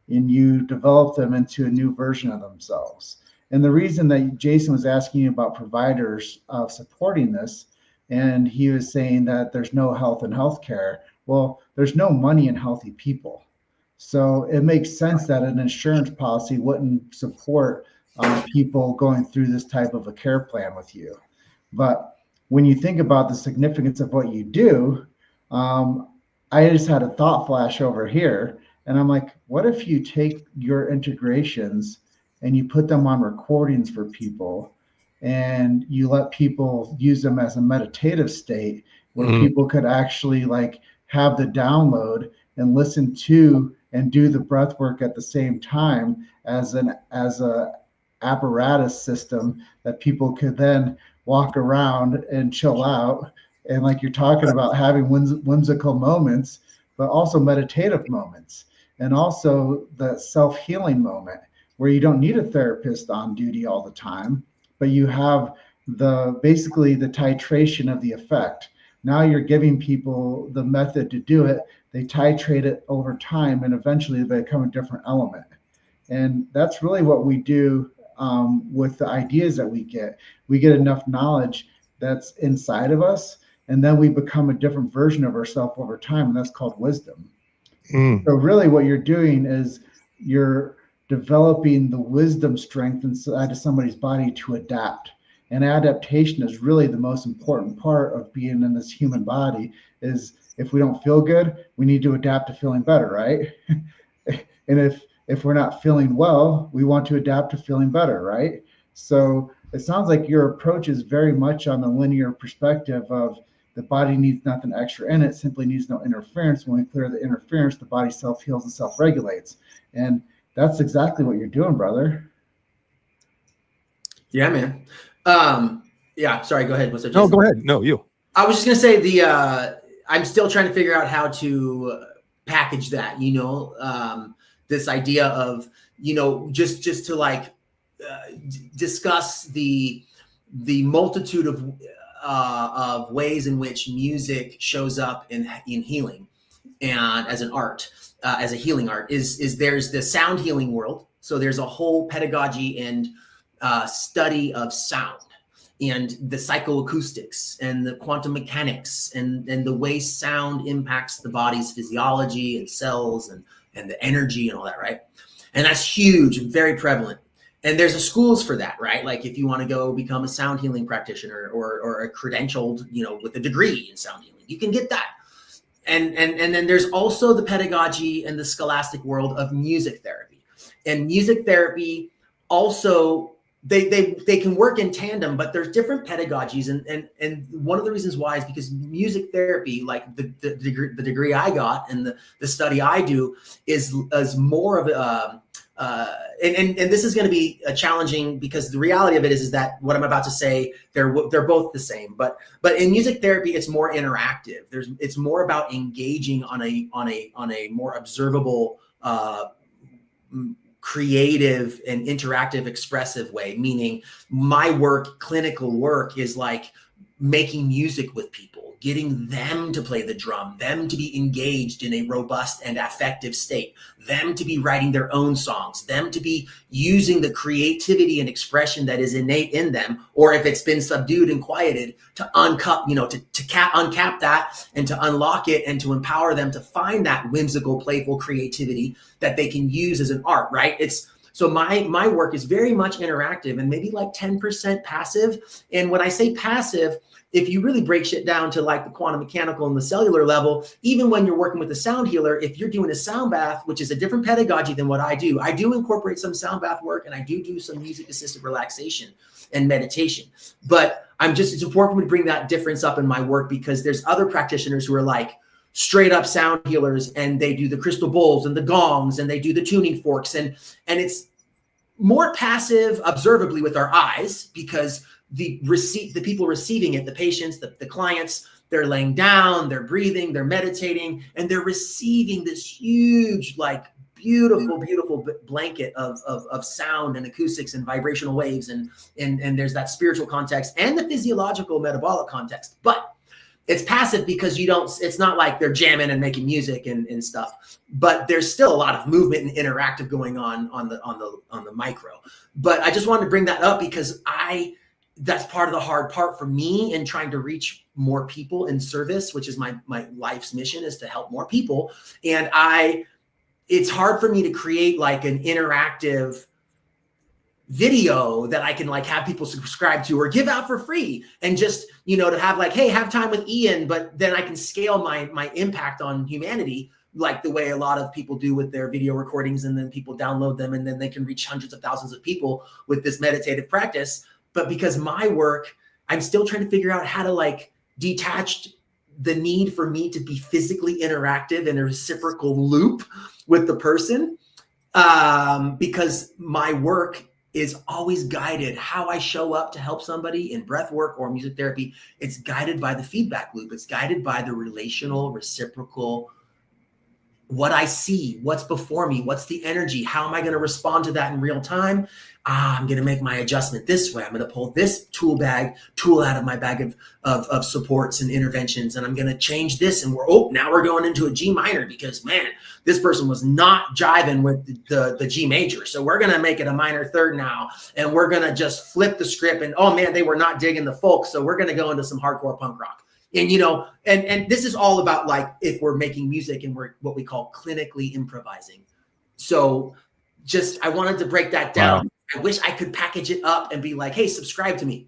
and you develop them into a new version of themselves. And the reason that Jason was asking you about providers supporting this, and he was saying that there's no health in healthcare. Well, there's no money in healthy people. So it makes sense that an insurance policy wouldn't support people going through this type of a care plan with you. But when you think about the significance of what you do, I just had a thought flash over here. And I'm like, what if you take your integrations and you put them on recordings for people, and you let people use them as a meditative state where people could actually like have the download and listen to and do the breath work at the same time as a apparatus system that people could then walk around and chill out. And like you're talking about having whimsical moments, but also meditative moments, and also the self-healing moment where you don't need a therapist on duty all the time, but you have basically the titration of the effect. Now you're giving people the method to do it. They titrate it over time, and eventually they become a different element. And that's really what we do with the ideas that we get. We get enough knowledge that's inside of us, and then we become a different version of ourselves over time, and that's called wisdom. So really what you're doing is you're developing the wisdom strength inside of somebody's body to adapt. And adaptation is really the most important part of being in this human body. Is if we don't feel good, we need to adapt to feeling better, right? And if we're not feeling well, we want to adapt to feeling better, right? So it sounds like your approach is very much on the linear perspective of the body needs nothing extra in it, simply needs no interference. When we clear the interference, the body self-heals and self-regulates. And that's exactly what you're doing, brother. Yeah, man. Yeah, sorry, go ahead. What's up, No, Jason? go ahead. No, you. I was just going to say I'm still trying to figure out how to package that, this idea of, just to like discuss the multitude of ways in which music shows up in healing and as an art, as a healing art is there's the sound healing world. So there's a whole pedagogy and study of sound and the psychoacoustics and the quantum mechanics and the way sound impacts the body's physiology and cells and the energy and all that, right? And that's huge and very prevalent. And there's schools for that, right? Like if you want to go become a sound healing practitioner or a credentialed, with a degree in sound healing, you can get that. And then there's also the pedagogy and the scholastic world of music therapy. And music therapy also, they can work in tandem, but there's different pedagogies. And one of the reasons why is because music therapy, like the degree I got and the study I do is more of a, and this is going to be challenging because the reality of it is that what I'm about to say, they're both the same, but in music therapy, it's more interactive. It's more about engaging on a more observable, creative and interactive, expressive way. Meaning my work, clinical work, is like making music with people, getting them to play the drum, them to be engaged in a robust and affective state, them to be writing their own songs, them to be using the creativity and expression that is innate in them, or if it's been subdued and quieted, to uncup, uncap that and to unlock it and to empower them to find that whimsical, playful creativity that they can use as an art, right? So my work is very much interactive and maybe like 10% passive. And when I say passive, if you really break shit down to like the quantum mechanical and the cellular level, even when you're working with a sound healer, if you're doing a sound bath, which is a different pedagogy than what I do incorporate some sound bath work, and I do some music assisted relaxation and meditation. But it's important for me to bring that difference up in my work, because there's other practitioners who are like straight up sound healers, and they do the crystal bowls and the gongs and they do the tuning forks, and it's more passive observably with our eyes, because the people receiving it, the patients, the clients, they're laying down, they're breathing, they're meditating, and they're receiving this huge, like beautiful blanket of sound and acoustics and vibrational waves. And there's that spiritual context and the physiological metabolic context, but it's passive because it's not like they're jamming and making music and stuff, but there's still a lot of movement and interactive going on the micro. But I just wanted to bring that up because that's part of the hard part for me in trying to reach more people in service, which is my life's mission, is to help more people. And it's hard for me to create like an interactive video that I can like have people subscribe to or give out for free, and just, to have like, hey, have time with Ian, but then I can scale my impact on humanity like the way a lot of people do with their video recordings, and then people download them and then they can reach hundreds of thousands of people with this meditative practice. But because my work, I'm still trying to figure out how to like detach the need for me to be physically interactive in a reciprocal loop with the person, because my work is always guided. How I show up to help somebody in breath work or music therapy, it's guided by the feedback loop. It's guided by the relational, reciprocal, what I see, what's before me, what's the energy, how am I going to respond to that in real time? I'm going to make my adjustment this way. I'm going to pull this tool out of my bag of supports and interventions, and I'm going to change this. And now we're going into a G minor because, man, this person was not jiving with the G major. So we're going to make it a minor third now, and we're going to just flip the script. And, oh man, they were not digging the folk. So we're going to go into some hardcore punk rock. And, and this is all about like, if we're making music and we're what we call clinically improvising. So I wanted to break that down. Wow. I wish I could package it up and be like, hey, subscribe to me.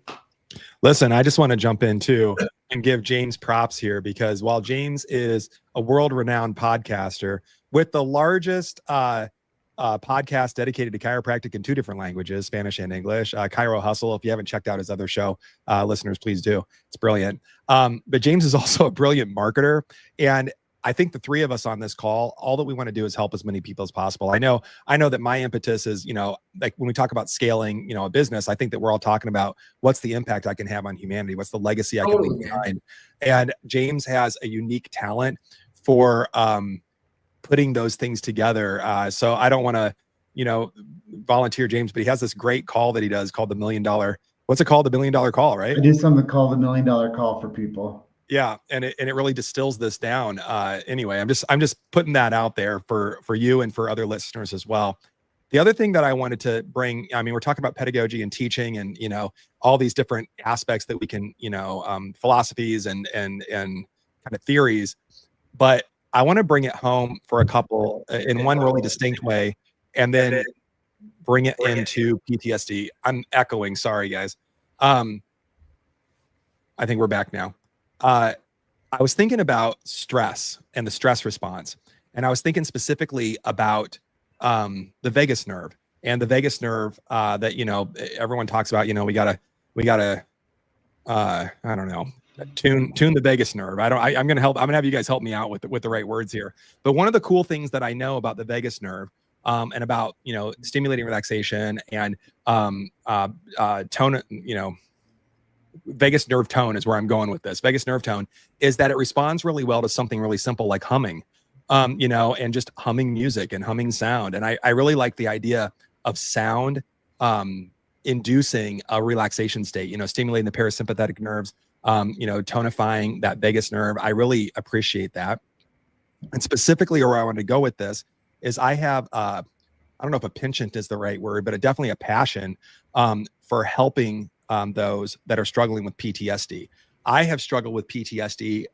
Listen, I just want to jump in too and give James props here, because while James is a world-renowned podcaster with the largest podcast dedicated to chiropractic in 2 different languages, Spanish and English, Chiro Hustle. If you haven't checked out his other show, listeners, please do. It's brilliant. But James is also a brilliant marketer. And I think the 3 of us on this call, all that we want to do is help as many people as possible. I know that my impetus is, like when we talk about scaling, a business, I think that we're all talking about what's the impact I can have on humanity? What's the legacy I can leave behind? And James has a unique talent for putting those things together. So I don't want to, volunteer James, but he has this great call that he does called the $1 million. What's it called? The $1 million call, right? I do something called the $1 million call for people. Yeah. And it really distills this down. Anyway, I'm just putting that out there for you and for other listeners as well. The other thing that I wanted to bring, we're talking about pedagogy and teaching and, all these different aspects that we can, philosophies and kind of theories, but I want to bring it home for a couple in one really distinct way, and then bring it into PTSD. I'm echoing. Sorry, guys. I think we're back now. I was thinking about stress and the stress response, and I was thinking specifically about the vagus nerve and the vagus nerve that everyone talks about. We gotta I don't know, tune the vagus nerve. I'm gonna have you guys help me out with the right words here. But one of the cool things that I know about the vagus nerve and about stimulating relaxation and tone, vagus nerve tone is where I'm going with this. Vagus nerve tone is that it responds really well to something really simple like humming, and just humming music and humming sound. And I really like the idea of sound inducing a relaxation state, stimulating the parasympathetic nerves, tonifying that vagus nerve. I really appreciate that. And specifically where I want to go with this is I have, I don't know if a penchant is the right word, but definitely a passion for helping those that are struggling with PTSD. I have struggled with PTSD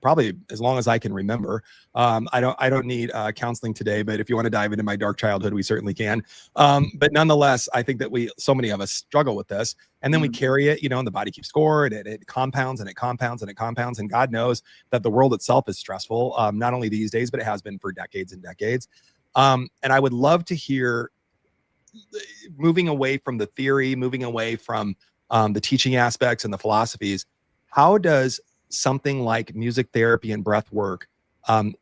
probably as long as I can remember. I don't need counseling today, but if you want to dive into my dark childhood, we certainly can. But nonetheless, I think that so many of us struggle with this, and then we carry it, and the body keeps score, and it compounds and it compounds and it compounds. And God knows that the world itself is stressful, not only these days, but it has been for decades and decades. And I would love to hear, moving away from the theory, moving away from the teaching aspects and the philosophies. How does something like music therapy and breath work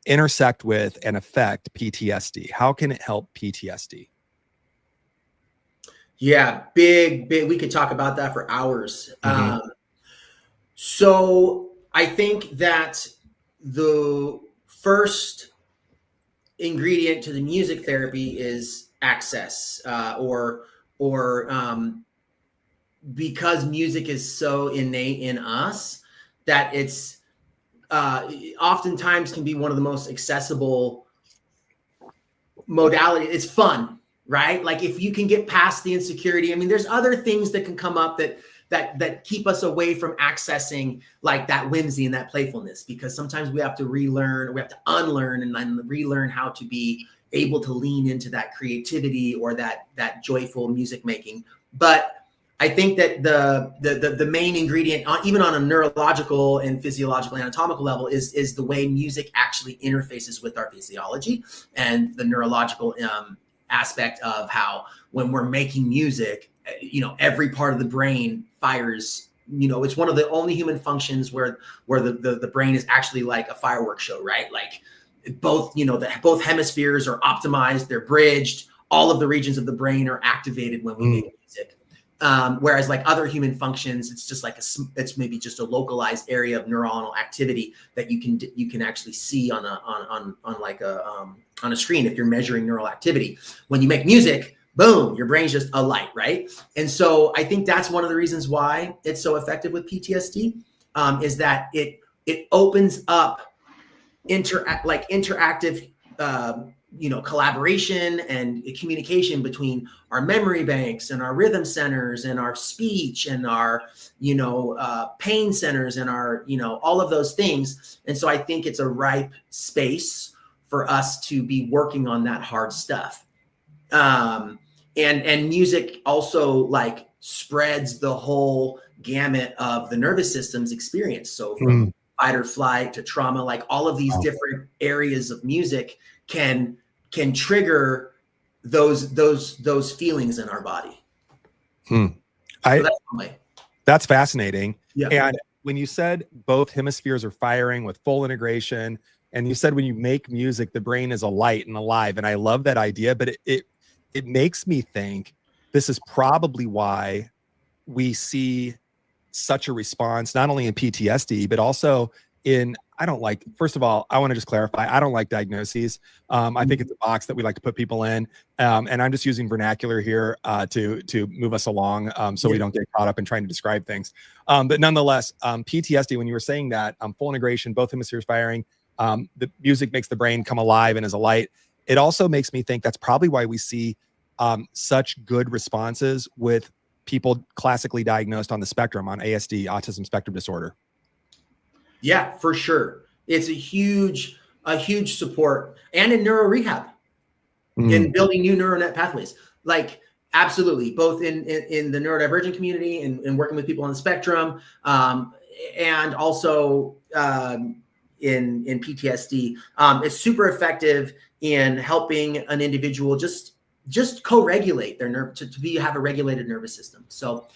intersect with and affect PTSD? How can it help PTSD? Yeah, big. We could talk about that for hours. Mm-hmm. So I think that the first ingredient to the music therapy is access, or because music is so innate in us that it's oftentimes can be one of the most accessible modality. It's fun, right? Like if you can get past the insecurity, I mean, there's other things that can come up that keep us away from accessing like that whimsy and that playfulness, because sometimes we have to relearn, we have to unlearn and then relearn how to be able to lean into that creativity or that joyful music making. But I think that the main ingredient, even on a neurological and physiological anatomical level, is the way music actually interfaces with our physiology and the neurological aspect of how when we're making music, every part of the brain fires. It's one of the only human functions where the brain is actually like a fireworks show, right? Like both hemispheres are optimized, they're bridged, all of the regions of the brain are activated when we make music. Whereas like other human functions, it's just like it's maybe just a localized area of neuronal activity that you can actually see on a screen if you're measuring neural activity. When you make music, boom, your brain's just alight, right? And so I think that's one of the reasons why it's so effective with PTSD, is that it opens up interactive collaboration and communication between our memory banks and our rhythm centers and our speech and our pain centers and our all of those things. And so I think it's a ripe space for us to be working on that hard stuff. And music also like spreads the whole gamut of the nervous system's experience. So from fight or flight to trauma, like all of these different areas of music can trigger those feelings in our body. So that's fascinating. Yeah. And when you said both hemispheres are firing with full integration, and you said when you make music, the brain is alight and alive, and I love that idea, but it makes me think this is probably why we see such a response, not only in PTSD, but also in, first of all, I want to just clarify, I don't like diagnoses. I think it's a box that we like to put people in. And I'm just using vernacular here to move us along so we don't get caught up in trying to describe things. But nonetheless, PTSD, when you were saying that, full integration, both hemispheres firing, the music makes the brain come alive and is alight. It also makes me think that's probably why we see such good responses with people classically diagnosed on the spectrum, on ASD, autism spectrum disorder. Yeah, for sure. It's a huge support, and in neuro rehab, in building new neural net pathways. Like absolutely, both in the neurodivergent community and working with people on the spectrum, and also in PTSD. It's super effective in helping an individual just co-regulate their nerve to have a regulated nervous system. So,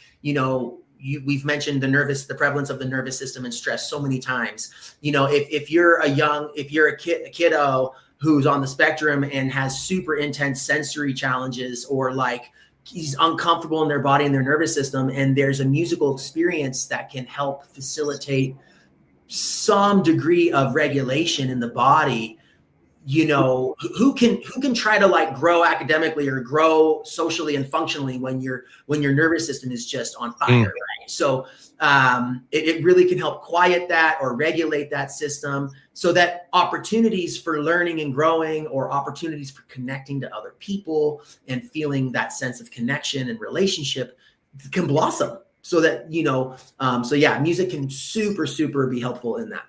we've mentioned the prevalence of the nervous system and stress so many times. If you're a kiddo who's on the spectrum and has super intense sensory challenges, or like he's uncomfortable in their body and their nervous system, and there's a musical experience that can help facilitate some degree of regulation in the body, who can try to like grow academically or grow socially and functionally when your nervous system is just on fire, right? So it really can help quiet that or regulate that system, so that opportunities for learning and growing, or opportunities for connecting to other people and feeling that sense of connection and relationship can blossom. So that, music can super be helpful in that.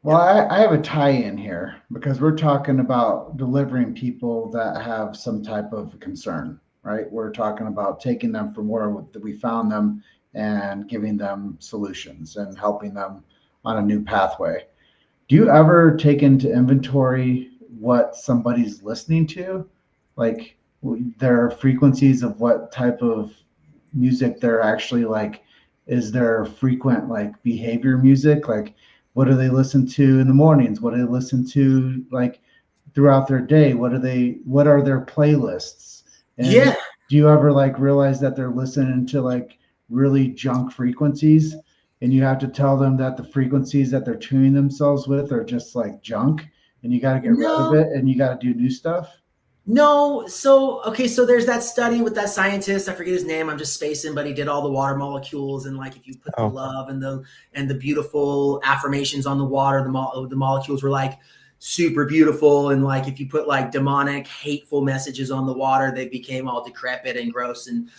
Well, I have a tie-in here, because we're talking about delivering people that have some type of concern, right? We're talking about taking them from where we found them and giving them solutions and helping them on a new pathway. Do you ever take into inventory what somebody's listening to? Like their frequencies of what type of music they're actually like, is there frequent like behavior music? Like, what do they listen to in the mornings? What do they listen to like throughout their day? What are their playlists? And Yeah. do you ever like realize that they're listening to like really junk frequencies, and you have to tell them that the frequencies that they're tuning themselves with are just like junk, and you got to get rid of it, and you got to do new stuff? No. So, okay. So there's that study with that scientist. I forget his name. I'm just spacing, but he did all the water molecules. And like, if you put the love and the beautiful affirmations on the water, the molecules were like super beautiful. And like, if you put like demonic, hateful messages on the water, they became all decrepit and gross. And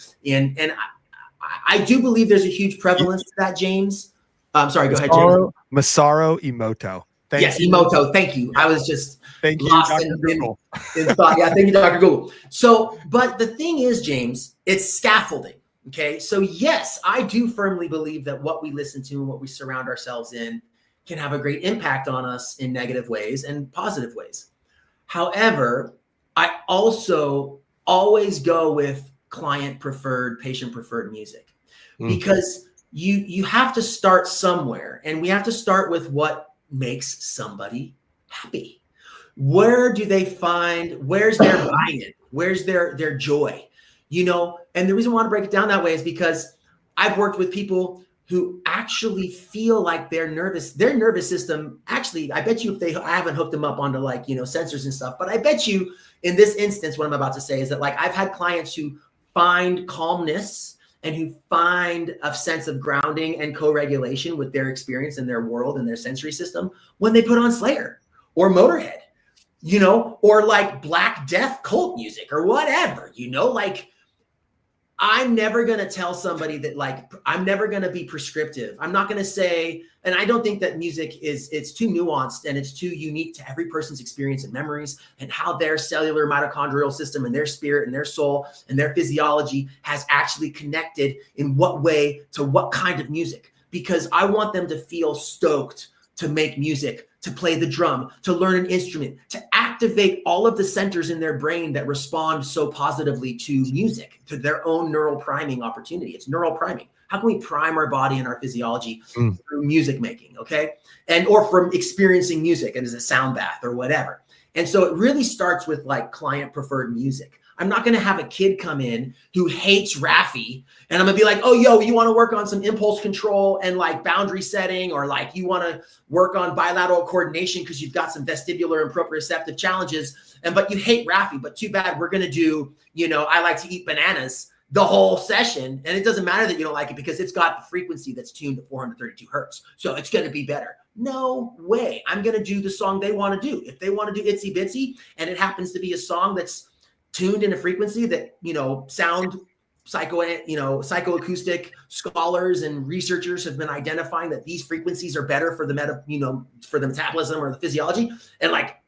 I do believe there's a huge prevalence to that, James. I'm sorry. Go ahead, James. Masaru Emoto. Yes, Emoto. Thank you. I was just thank you, lost Dr. Google. in thought. Yeah, thank you, Dr. Google. So, but the thing is, James, it's scaffolding. Okay. So yes, I do firmly believe that what we listen to and what we surround ourselves in can have a great impact on us in negative ways and positive ways. However, I also always go with client preferred, patient preferred music, because you have to start somewhere, and we have to start with what makes somebody happy. Where's their buy-in? Where's their joy? You know, and the reason I want to break it down that way is because I've worked with people who actually feel like their nervous system, actually, I bet you I haven't hooked them up onto like, sensors and stuff, but I bet you in this instance, what I'm about to say is that like, I've had clients who find calmness and who find a sense of grounding and co-regulation with their experience in their world and their sensory system when they put on Slayer or Motorhead, or like Black Death cult music or whatever, like I'm never going to tell somebody that like, I'm never going to be prescriptive. I'm not going to say, and I don't think that music it's too nuanced and it's too unique to every person's experience and memories and how their cellular mitochondrial system and their spirit and their soul and their physiology has actually connected in what way to what kind of music, because I want them to feel stoked to make music, to play the drum, to learn an instrument, to activate all of the centers in their brain that respond so positively to music, to their own neural priming opportunity. It's neural priming. How can we prime our body and our physiology through music making, okay? Or from experiencing music and as a sound bath or whatever. And so it really starts with like client preferred music. I'm not going to have a kid come in who hates Raffi and I'm gonna be like, oh, yo, you want to work on some impulse control and like boundary setting, or like you want to work on bilateral coordination because you've got some vestibular and proprioceptive challenges, but you hate Raffi, but too bad, we're going to do, I like to eat bananas the whole session. And it doesn't matter that you don't like it because it's got the frequency that's tuned to 432 hertz. So it's going to be better. No way. I'm going to do the song they want to do. If they want to do Itsy Bitsy and it happens to be a song that's tuned in a frequency that, sound psychoacoustic scholars and researchers have been identifying that these frequencies are better for the for the metabolism or the physiology, and like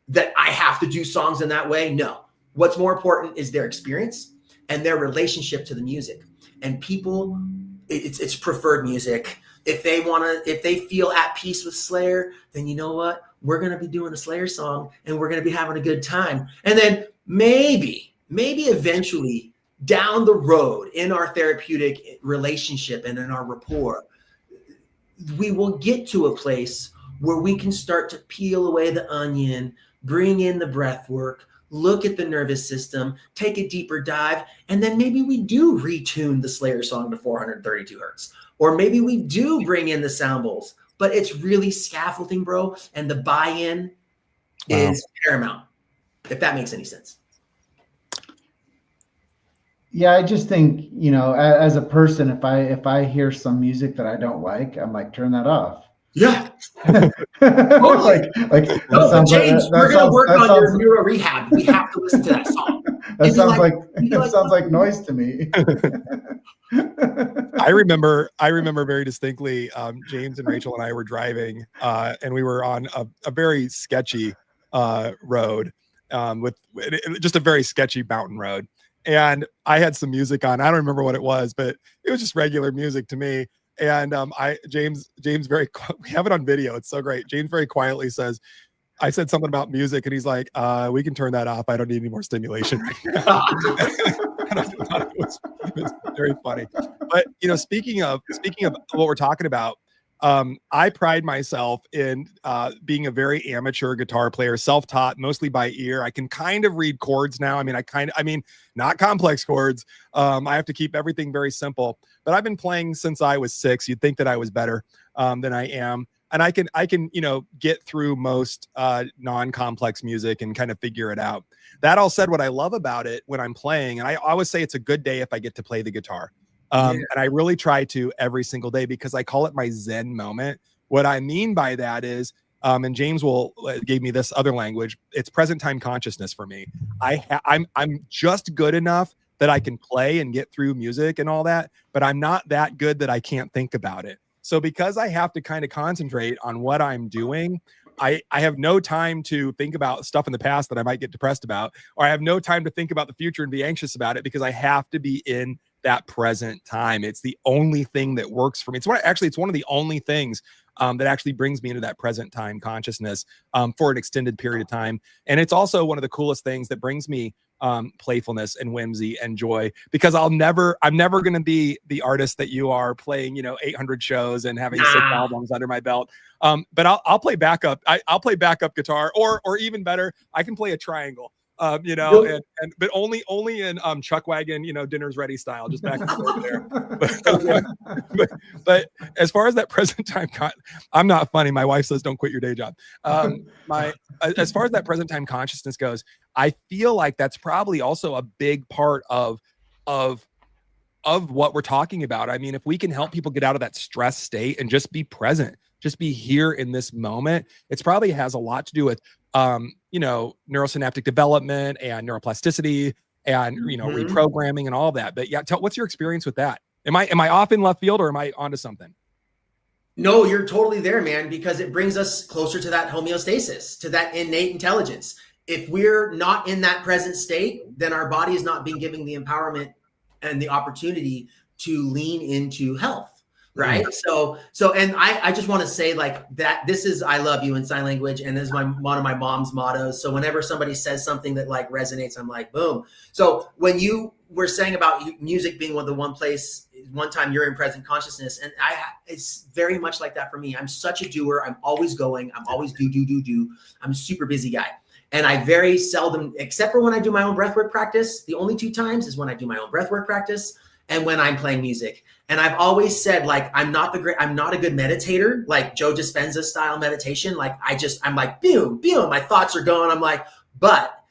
that I have to do songs in that way. No, what's more important is their experience and their relationship to the music. And people, it's preferred music. If they feel at peace with Slayer, then you know what? We're going to be doing a Slayer song and we're going to be having a good time. And then maybe eventually down the road in our therapeutic relationship and in our rapport, we will get to a place where we can start to peel away the onion, bring in the breath work, look at the nervous system, take a deeper dive, and then maybe we do retune the Slayer song to 432 hertz. Or maybe we do bring in the sound bowls, but it's really scaffolding, bro. And the buy-in is paramount, if that makes any sense. Yeah, I just think, as a person, if I hear some music that I don't like, I'm like, turn that off. Yeah. Totally. No, James, we're going to work on your neuro rehab. We have to listen to that song. That sounds like noise to me. I remember very distinctly, James and Rachel and I were driving and we were on a very sketchy road with just a very sketchy mountain road. And I had some music on. I don't remember what it was, but it was just regular music to me. And James we have it on video. It's so great. James very quietly says, I said something about music and he's like, we can turn that off. I don't need any more stimulation right now. And I thought It's very funny. But speaking of what we're talking about, I pride myself in being a very amateur guitar player, self-taught, mostly by ear. I can kind of read chords now. I mean, not complex chords. I have to keep everything very simple. But I've been playing since I was 6. You'd think that I was better than I am. And I can get through most non-complex music and kind of figure it out. That all said, what I love about it when I'm playing, and I always say it's a good day if I get to play the guitar. And I really try to every single day because I call it my Zen moment. What I mean by that is, and James gave me this other language. It's present time consciousness for me. I'm just good enough that I can play and get through music and all that, but I'm not that good that I can't think about it. So because I have to kind of concentrate on what I'm doing, I have no time to think about stuff in the past that I might get depressed about, or I have no time to think about the future and be anxious about it because I have to be in that present time. It's the only thing that works for me. It's one of the only things that actually brings me into that present time consciousness for an extended period of time. And it's also one of the coolest things that brings me playfulness and whimsy and joy, because I'm never going to be the artist that you are, playing 800 shows and having 6 albums under my belt. But I'll play backup. I'll play backup guitar, or even better, I can play a triangle. But only in Chuck Wagon, dinner's ready style, just back and forth there. But as far as that present time, I'm not funny. My wife says, "Don't quit your day job." As far as that present time consciousness goes, I feel like that's probably also a big part of what we're talking about. I mean, if we can help people get out of that stress state and just be present, just be here in this moment, it's probably has a lot to do with neurosynaptic development and neuroplasticity and reprogramming and all that. But yeah, what's your experience with that? Am I off in left field, or am I onto something? No, you're totally there, man, because it brings us closer to that homeostasis, to that innate intelligence. If we're not in that present state, then our body is not being given the empowerment and the opportunity to lean into health. Right. So, and I just want to say, like, that this is, I love you in sign language. And this is one of my mom's mottos. So whenever somebody says something that like resonates, I'm like, boom. So when you were saying about music being one time you're in present consciousness, and it's very much like that for me. I'm such a doer. I'm always going. I'm always do. I'm a super busy guy. And I very seldom, except for when I do my own breathwork practice, the only 2 times is when I do my own breathwork practice and when I'm playing music. And I've always said, like, I'm not a good meditator, like Joe Dispenza style meditation. Like I'm like, boom, boom, my thoughts are going. I'm like, but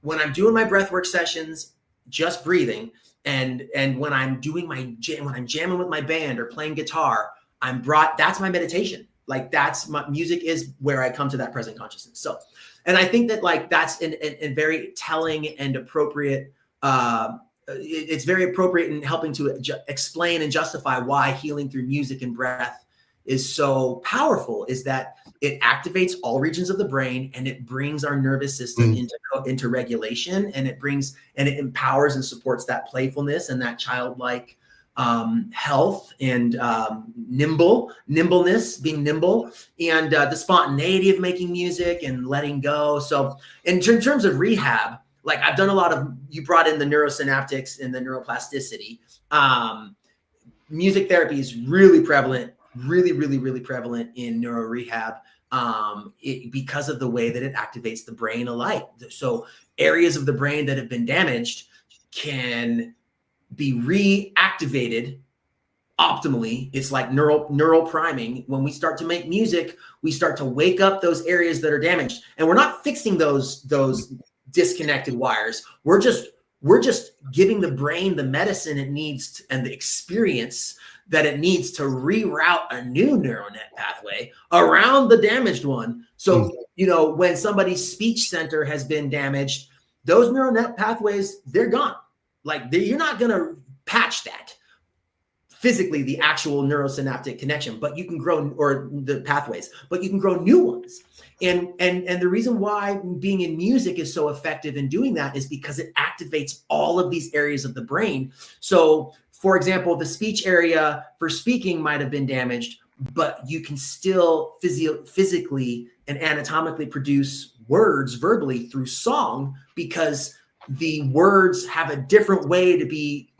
when I'm doing my breathwork sessions, just breathing, and when I'm doing when I'm jamming with my band or playing guitar, that's my meditation. Like, that's my music is where I come to that present consciousness. So, and I think that, like, that's a very telling and appropriate, it's very appropriate in helping to explain and justify why healing through music and breath is so powerful, is that it activates all regions of the brain and it brings our nervous system into regulation, and it empowers and supports that playfulness and that childlike health and nimbleness, being nimble, and the spontaneity of making music and letting go. So in terms of rehab, like, I've done a lot of, you brought in the neurosynaptics and the neuroplasticity. Music therapy is really prevalent, really prevalent in neuro rehab because of the way that it activates the brain alike. So areas of the brain that have been damaged can be reactivated optimally. It's like neural priming. When we start to make music, we start to wake up those areas that are damaged, and we're not fixing those disconnected wires. We're just giving the brain the medicine it needs and the experience that it needs to reroute a new neural net pathway around the damaged one. So, when somebody's speech center has been damaged, those neural net pathways, they're gone. Like, you're not going to patch that physically, the actual neurosynaptic connection, but you can grow, or the pathways, but you can grow new ones. And the reason why being in music is so effective in doing that is because it activates all of these areas of the brain. So, for example, the speech area for speaking might have been damaged, but you can still physically and anatomically produce words verbally through song, because the words have a different way to be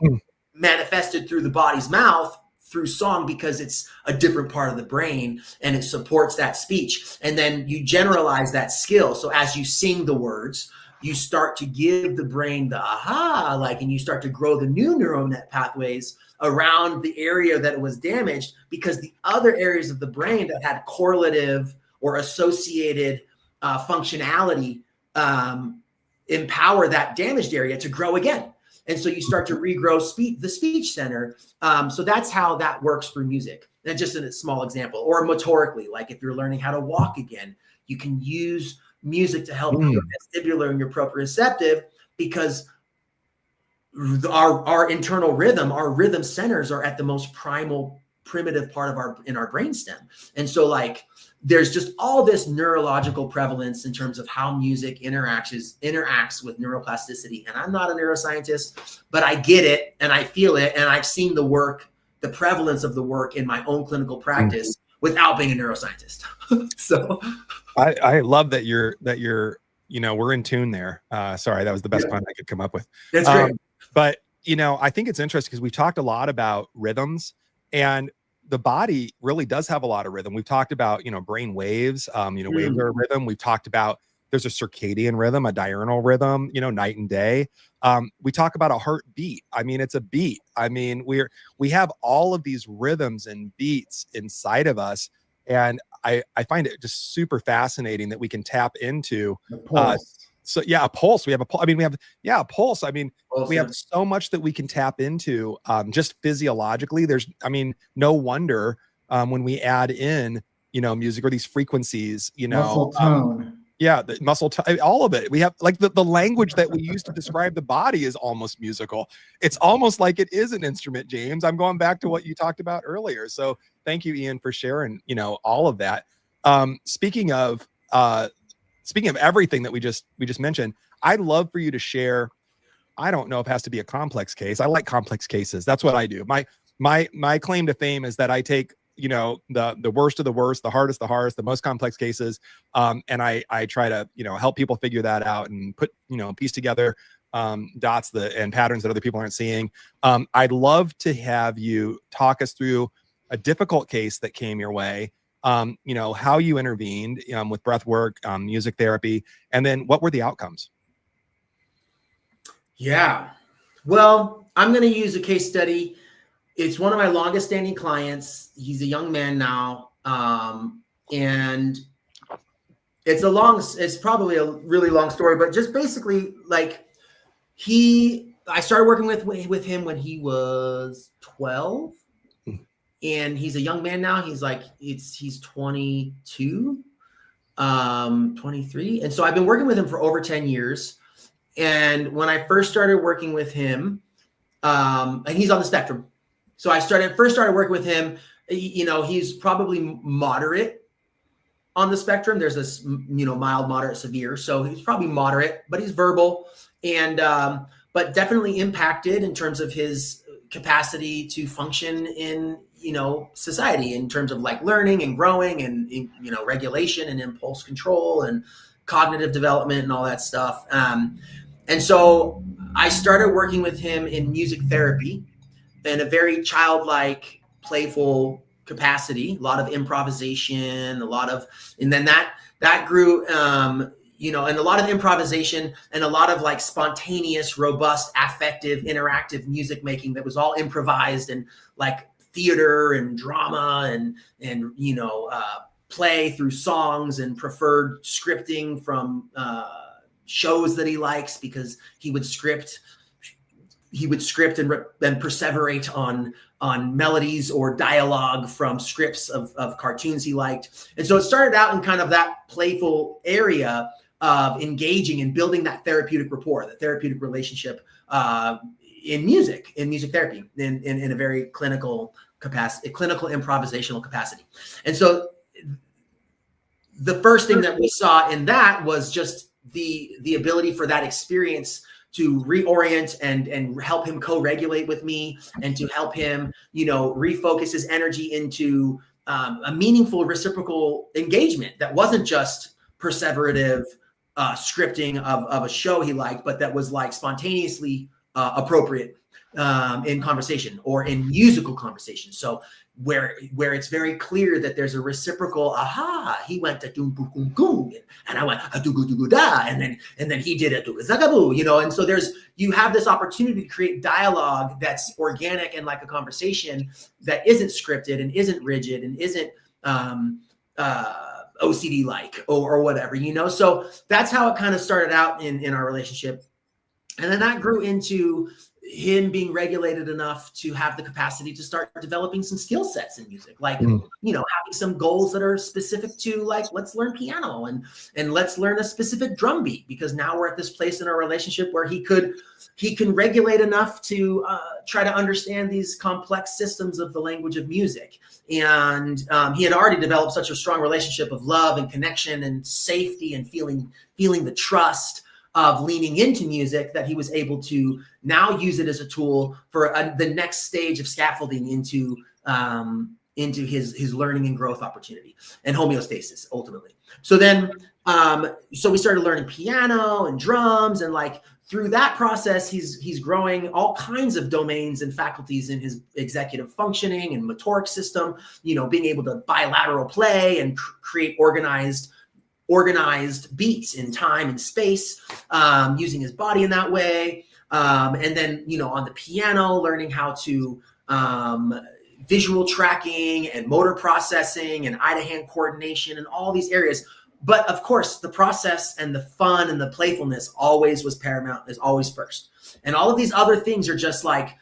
manifested through the body's mouth through song, because it's a different part of the brain and it supports that speech. And then you generalize that skill. So as you sing the words, you start to give the brain the aha, like, and you start to grow the new neural net pathways around the area that was damaged, because the other areas of the brain that had correlative or associated functionality empower that damaged area to grow again. And so you start to regrow the speech center. So that's how that works for music. And just in a small example, or motorically, like if you're learning how to walk again, you can use music to help your vestibular and your proprioceptive, because our internal rhythm, our rhythm centers are at the most primitive part of our brainstem. And so like, there's just all this neurological prevalence in terms of how music interacts with neuroplasticity. And I'm not a neuroscientist, but I get it and I feel it. And I've seen the work, the prevalence of the work in my own clinical practice without being a neuroscientist. So I love that you're, we're in tune there. Sorry, that was the best pun I could come up with. That's great. But, I think it's interesting because we've talked a lot about rhythms, and the body really does have a lot of rhythm. We've talked about, brain waves, waves are a rhythm. We've talked about there's a circadian rhythm, a diurnal rhythm, night and day. We talk about a heartbeat. I mean, it's a beat. I mean, we have all of these rhythms and beats inside of us. And I find it just super fascinating that we can tap into The pulse. a pulse. We have a pulse. I mean, a pulse. I mean, Pulse, we have so much that we can tap into just physiologically. No wonder when we add in, music or these frequencies, muscle tone. The muscle tone, all of it. We have like the language that we use to describe the body is almost musical. It's almost like it is an instrument, James. I'm going back to what you talked about earlier. So thank you, Ian, for sharing, all of that. Speaking of everything that we just mentioned, I'd love for you to share. I don't know if it has to be a complex case. I like complex cases. That's what I do. My claim to fame is that I take, the worst of the worst, the hardest, the most complex cases. And I try to, help people figure that out and put, piece together dots and patterns that other people aren't seeing. I'd love to have you talk us through a difficult case that came your way. How you intervened with breath work, music therapy, and then what were the outcomes? Yeah. Well, I'm going to use a case study. It's one of my longest standing clients. He's a young man now. And it's probably a really long story, but just basically like I started working with him when he was 12. And he's a young man now. He's 22, 23. And so I've been working with him for over 10 years. And when I first started working with him, and he's on the spectrum. So I first started working with him, he's probably moderate on the spectrum. There's this, mild, moderate, severe. So he's probably moderate, but he's verbal and, but definitely impacted in terms of his capacity to function in, society in terms of like learning and growing and, regulation and impulse control and cognitive development and all that stuff. And so I started working with him in music therapy in a very childlike, playful capacity, a lot of improvisation, and then that grew, and a lot of improvisation and a lot of like spontaneous, robust, affective, interactive music making that was all improvised and like theater and drama and play through songs and preferred scripting from shows that he likes, because he would script and perseverate on melodies or dialogue from scripts of cartoons he liked. And so it started out in kind of that playful area of engaging and building that therapeutic rapport, the therapeutic relationship in music therapy, in a very clinical capacity, clinical improvisational capacity. And so the first thing that we saw in that was just the ability for that experience to reorient and help him co-regulate with me and to help him, refocus his energy into a meaningful reciprocal engagement that wasn't just perseverative scripting of a show he liked, but that was like spontaneously appropriate in conversation or in musical conversation. So where it's very clear that there's a reciprocal, aha, he went to doom boom boom boom, and I went a do go do da, and then he did a do zagaboo, you know. And so you have this opportunity to create dialogue that's organic and like a conversation that isn't scripted and isn't rigid and isn't OCD like or whatever, you know. So that's how it kind of started out in our relationship, and then that grew into him being regulated enough to have the capacity to start developing some skill sets in music, like, you know, having some goals that are specific to, like, let's learn piano and let's learn a specific drum beat, because now we're at this place in our relationship where he can regulate enough to try to understand these complex systems of the language of music. And he had already developed such a strong relationship of love and connection and safety and feeling the trust of leaning into music that he was able to now use it as a tool for the next stage of scaffolding into his learning and growth opportunity and homeostasis ultimately. So then, so we started learning piano and drums, and like through that process, he's growing all kinds of domains and faculties in his executive functioning and motoric system, you know, being able to bilateral play and create organized beats in time and space, using his body in that way. And then, you know, on the piano, learning how to visual tracking and motor processing and eye-to-hand coordination and all these areas. But of course, the process and the fun and the playfulness always was paramount, is always first. And all of these other things are just like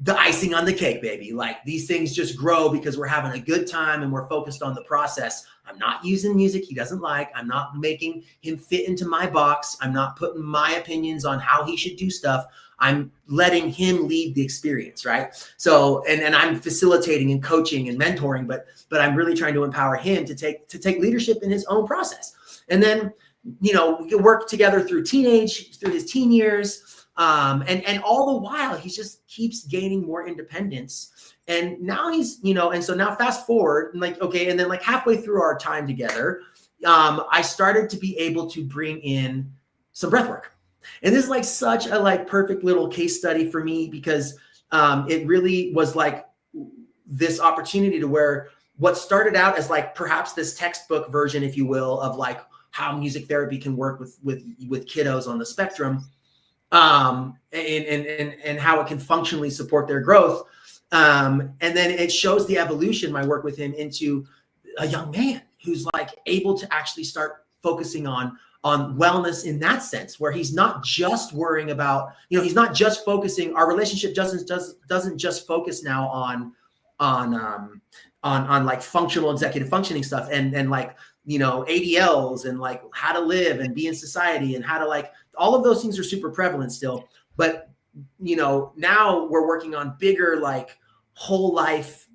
the icing on the cake, baby. Like, these things just grow because we're having a good time and we're focused on the process. I'm not using music he doesn't like. I'm not making him fit into my box. I'm not putting my opinions on how he should do stuff. I'm letting him lead the experience, right? So, and I'm facilitating and coaching and mentoring, but I'm really trying to empower him to take leadership in his own process. And then, you know, we can work together through his teen years. And all the while, he just keeps gaining more independence. And now he's, you know, and so now fast forward, and like, okay. And then like halfway through our time together, I started to be able to bring in some breath work. And this is like such a like perfect little case study for me, because it really was like this opportunity to where what started out as like perhaps this textbook version, if you will, of like how music therapy can work with kiddos on the spectrum, and how it can functionally support their growth. And then it shows the evolution, my work with him, into a young man who's like able to actually start focusing on wellness in that sense, where he's not just worrying about, you know, he's not just focusing, our relationship doesn't just focus now on like functional executive functioning stuff and like, you know, ADLs and like how to live and be in society and how to like, all of those things are super prevalent still. But, you know, now we're working on bigger, like whole life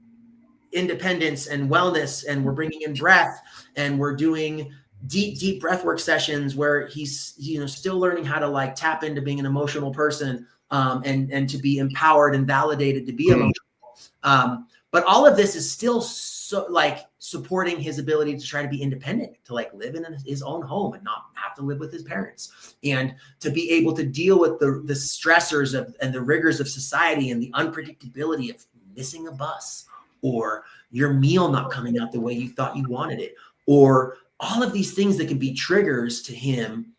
independence and wellness, and we're bringing in breath, and we're doing deep breathwork sessions where he's, you know, still learning how to like tap into being an emotional person, and to be empowered and validated to be emotional. But all of this is still so like supporting his ability to try to be independent, to like live in his own home and not have to live with his parents, and to be able to deal with the stressors and the rigors of society and the unpredictability of missing a bus, or your meal not coming out the way you thought you wanted it, or all of these things that can be triggers to him.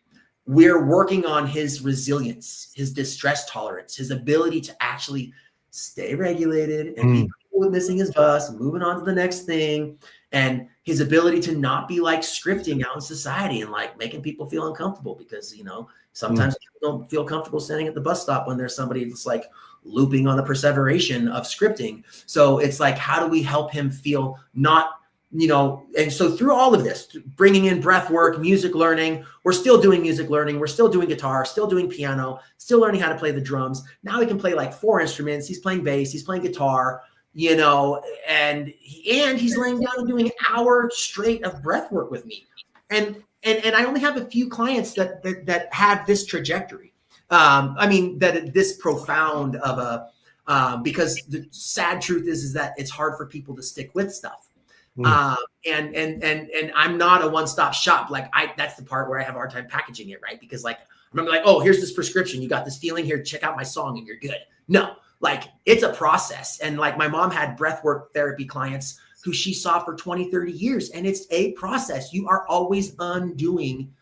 We're working on his resilience, his distress tolerance, his ability to actually stay regulated and be cool with missing his bus and moving on to the next thing, and his ability to not be like scripting out in society and like making people feel uncomfortable, because, you know, sometimes people don't feel comfortable standing at the bus stop when there's somebody that's like looping on the perseveration of scripting. So it's like, how do we help him feel not, you know, and so through all of this, bringing in breath work, music learning, we're still doing music learning. We're still doing guitar, still doing piano, still learning how to play the drums. Now he can play like 4 instruments. He's playing bass, he's playing guitar, you know, and he's laying down and doing an hour straight of breath work with me. And I only have a few clients that have this trajectory. I mean, that this profound of a, because the sad truth is that it's hard for people to stick with stuff. And I'm not a one-stop shop. Like that's the part where I have a hard time packaging it, right? Because like, I'm like, oh, here's this prescription. You got this feeling here. Check out my song and you're good. No, like it's a process. And like my mom had breathwork therapy clients who she saw for 20, 30 years. And it's a process. You are always undoing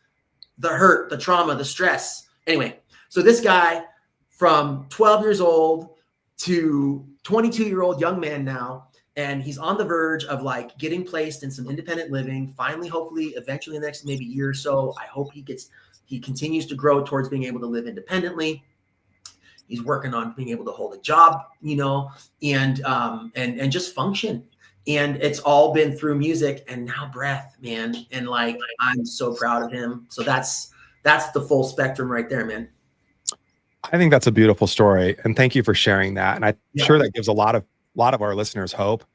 the hurt, the trauma, the stress. Anyway, so this guy from 12 years old to 22-year-old young man now, and he's on the verge of like getting placed in some independent living. Finally, hopefully, eventually in the next maybe year or so, I hope he continues to grow towards being able to live independently. He's working on being able to hold a job, you know, and just function. And it's all been through music and now breath, man. And like, I'm so proud of him. So that's the full spectrum right there, man. I think that's a beautiful story. And thank you for sharing that. And I'm sure that gives a lot of our listeners hope.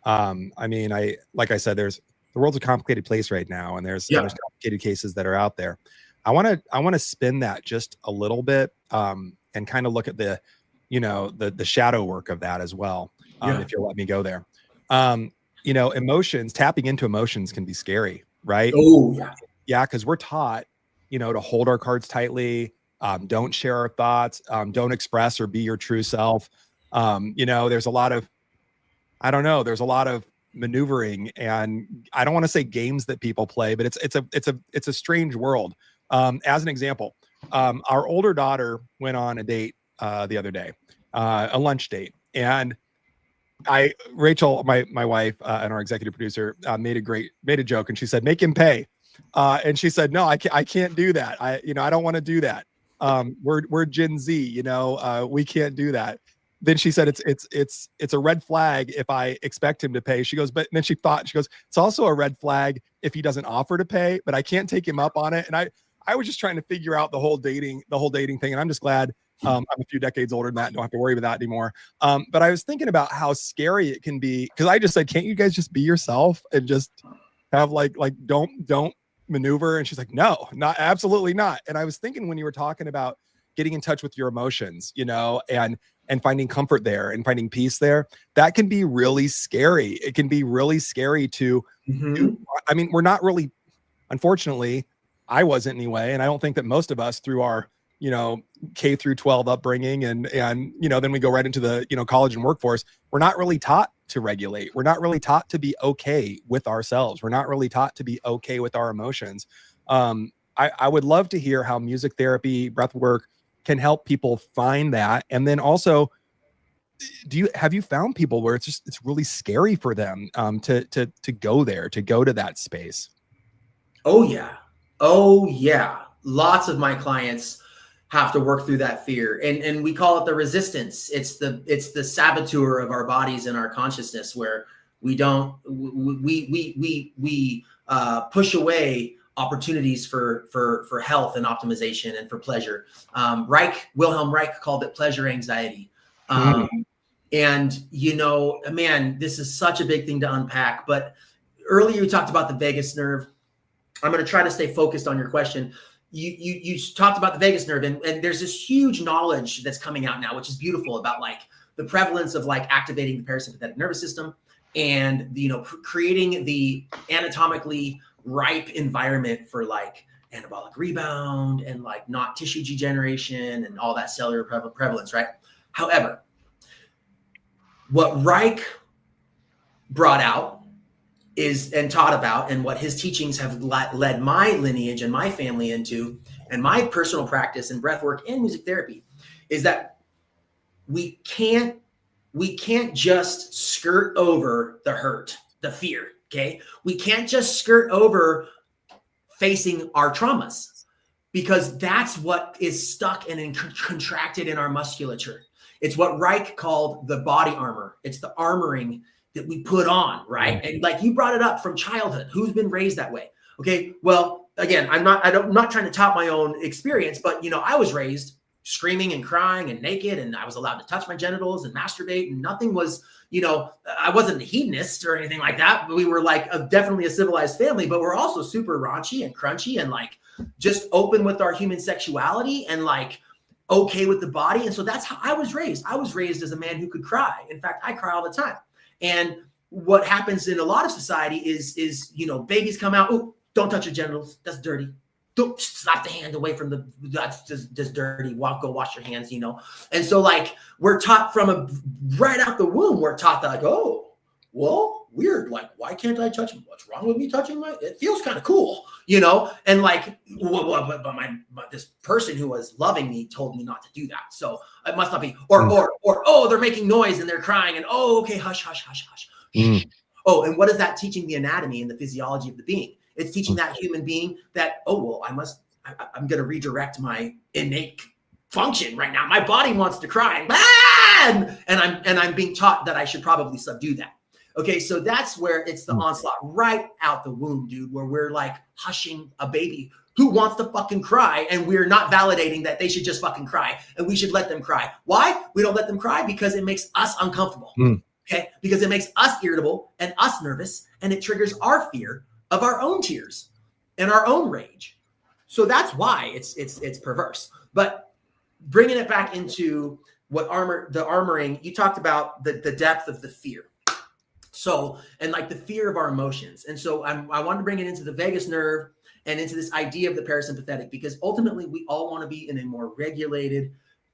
I mean, like I said, the world's a complicated place right now, and there's complicated cases that are out there. I want to spin that just a little bit, and kind of look at the shadow work of that as well. If you'll let me go there. Emotions, tapping into emotions can be scary, right? Oh yeah. Yeah. Cause we're taught, to hold our cards tightly. Don't share our thoughts. Don't express or be your true self. There's a lot of maneuvering, and I don't want to say games that people play, but it's a strange world. As an example, our older daughter went on a date the other day, a lunch date, and Rachel, my wife, and our executive producer, made a joke, and she said, "Make him pay," and she said, "No, I can't do that. I don't want to do that. We're Gen Z, we can't do that." Then she said, it's a red flag if I expect him to pay. She goes, but then she goes, it's also a red flag if he doesn't offer to pay, but I can't take him up on it. And I was just trying to figure out the whole dating thing. And I'm just glad I'm a few decades older than that. Don't have to worry about that anymore. But I was thinking about how scary it can be, because I just said, can't you guys just be yourself and just have like don't maneuver? And she's like, no, absolutely not. And I was thinking, when you were talking about getting in touch with your emotions, and finding comfort there and finding peace there, that can be really scary. It can be really scary to I mean, we're not really, unfortunately, I wasn't anyway. And I don't think that most of us, through our, K through 12 upbringing and then we go right into the, college and workforce, we're not really taught to regulate. We're not really taught to be okay with ourselves. We're not really taught to be okay with our emotions. I would love to hear how music therapy, breath work can help people find that. And then also, have you found people where it's really scary for them to go there, to go to that space? Oh yeah. Lots of my clients have to work through that fear, and we call it the resistance. It's the saboteur of our bodies and our consciousness, where we push away opportunities for health and optimization and for pleasure. Wilhelm Reich called it pleasure anxiety. And man, this is such a big thing to unpack. But earlier you talked about the vagus nerve. I'm going to try to stay focused on your question. You talked about the vagus nerve, and there's this huge knowledge that's coming out now, which is beautiful, about like the prevalence of like activating the parasympathetic nervous system and creating the anatomically ripe environment for like anabolic rebound and like not tissue degeneration and all that cellular prevalence, right? However, what Reich brought out and taught about, and what his teachings have led my lineage and my family into, and my personal practice and breath work and music therapy, is that we can't just skirt over the hurt, the fear. Okay. We can't just skirt over facing our traumas, because that's what is stuck and contracted in our musculature. It's what Reich called the body armor. It's the armoring that we put on, right? And like you brought it up from childhood, who's been raised that way? Okay. Well, again, I'm not trying to tout my own experience, but I was raised screaming and crying and naked, and I was allowed to touch my genitals and masturbate, and nothing was, I wasn't a hedonist or anything like that, but we were like definitely a civilized family, but we're also super raunchy and crunchy and like just open with our human sexuality and like okay with the body. And so that's how I was raised. I was raised as a man who could cry. In fact, I cry all the time. And what happens in a lot of society is babies come out, oh, don't touch your genitals, that's dirty. don't slap the hand away from that's just dirty. Go wash your hands, you know? And so like, we're taught right out the womb, we're taught that like, oh, well, weird. Like, why can't I touch him? What's wrong with me touching it feels kind of cool, you know? And like, but this person who was loving me told me not to do that. So it must not be, or, oh, they're making noise and they're crying and, oh, okay, hush, hush, hush, hush. Oh, and what is that teaching the anatomy and the physiology of the being? It's teaching that human being that, oh, well, I'm going to redirect my innate function right now. My body wants to cry and I'm being taught that I should probably subdue that. Okay, so that's where it's the onslaught right out the womb, dude, where we're like hushing a baby who wants to fucking cry, and we're not validating that they should just fucking cry, and we should let them cry. Why? We don't let them cry because it makes us uncomfortable, okay? Because it makes us irritable and us nervous, and it triggers our fear of our own tears and our own rage. So that's why it's perverse. But bringing it back into the armoring, you talked about the depth of the fear. So, and like the fear of our emotions. And so I wanted to bring it into the vagus nerve and into this idea of the parasympathetic, because ultimately we all want to be in a more regulated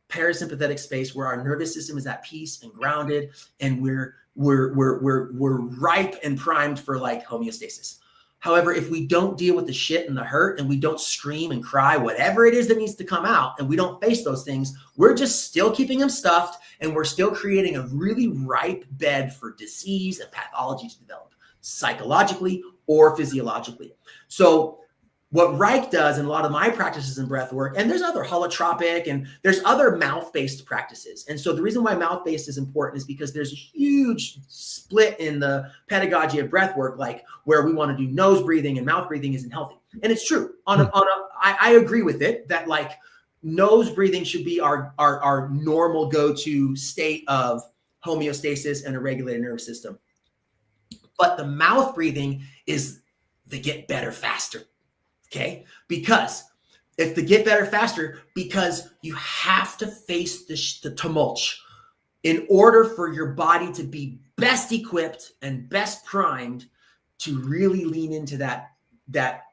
parasympathetic space where our nervous system is at peace and grounded, and we're ripe and primed for like homeostasis. However, if we don't deal with the shit and the hurt, and we don't scream and cry, whatever it is that needs to come out, and we don't face those things, we're just still keeping them stuffed, and we're still creating a really ripe bed for disease and pathology to develop, psychologically or physiologically. So what Reich does in a lot of my practices in breath work, and there's other holotropic and there's other mouth-based practices. And so the reason why mouth-based is important is because there's a huge split in the pedagogy of breath work, like where we want to do nose breathing and mouth breathing isn't healthy. And it's true. I agree with it that like nose breathing should be our normal go-to state of homeostasis and a regulated nervous system. But the mouth breathing is the get better faster. Okay, because it's the get better faster, because you have to face the tumult in order for your body to be best equipped and best primed to really lean into that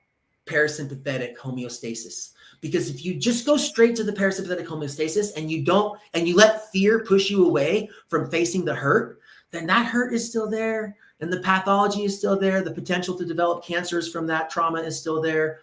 parasympathetic homeostasis. Because if you just go straight to the parasympathetic homeostasis and you let fear push you away from facing the hurt, then that hurt is still there. And the pathology is still there. The potential to develop cancers from that trauma is still there.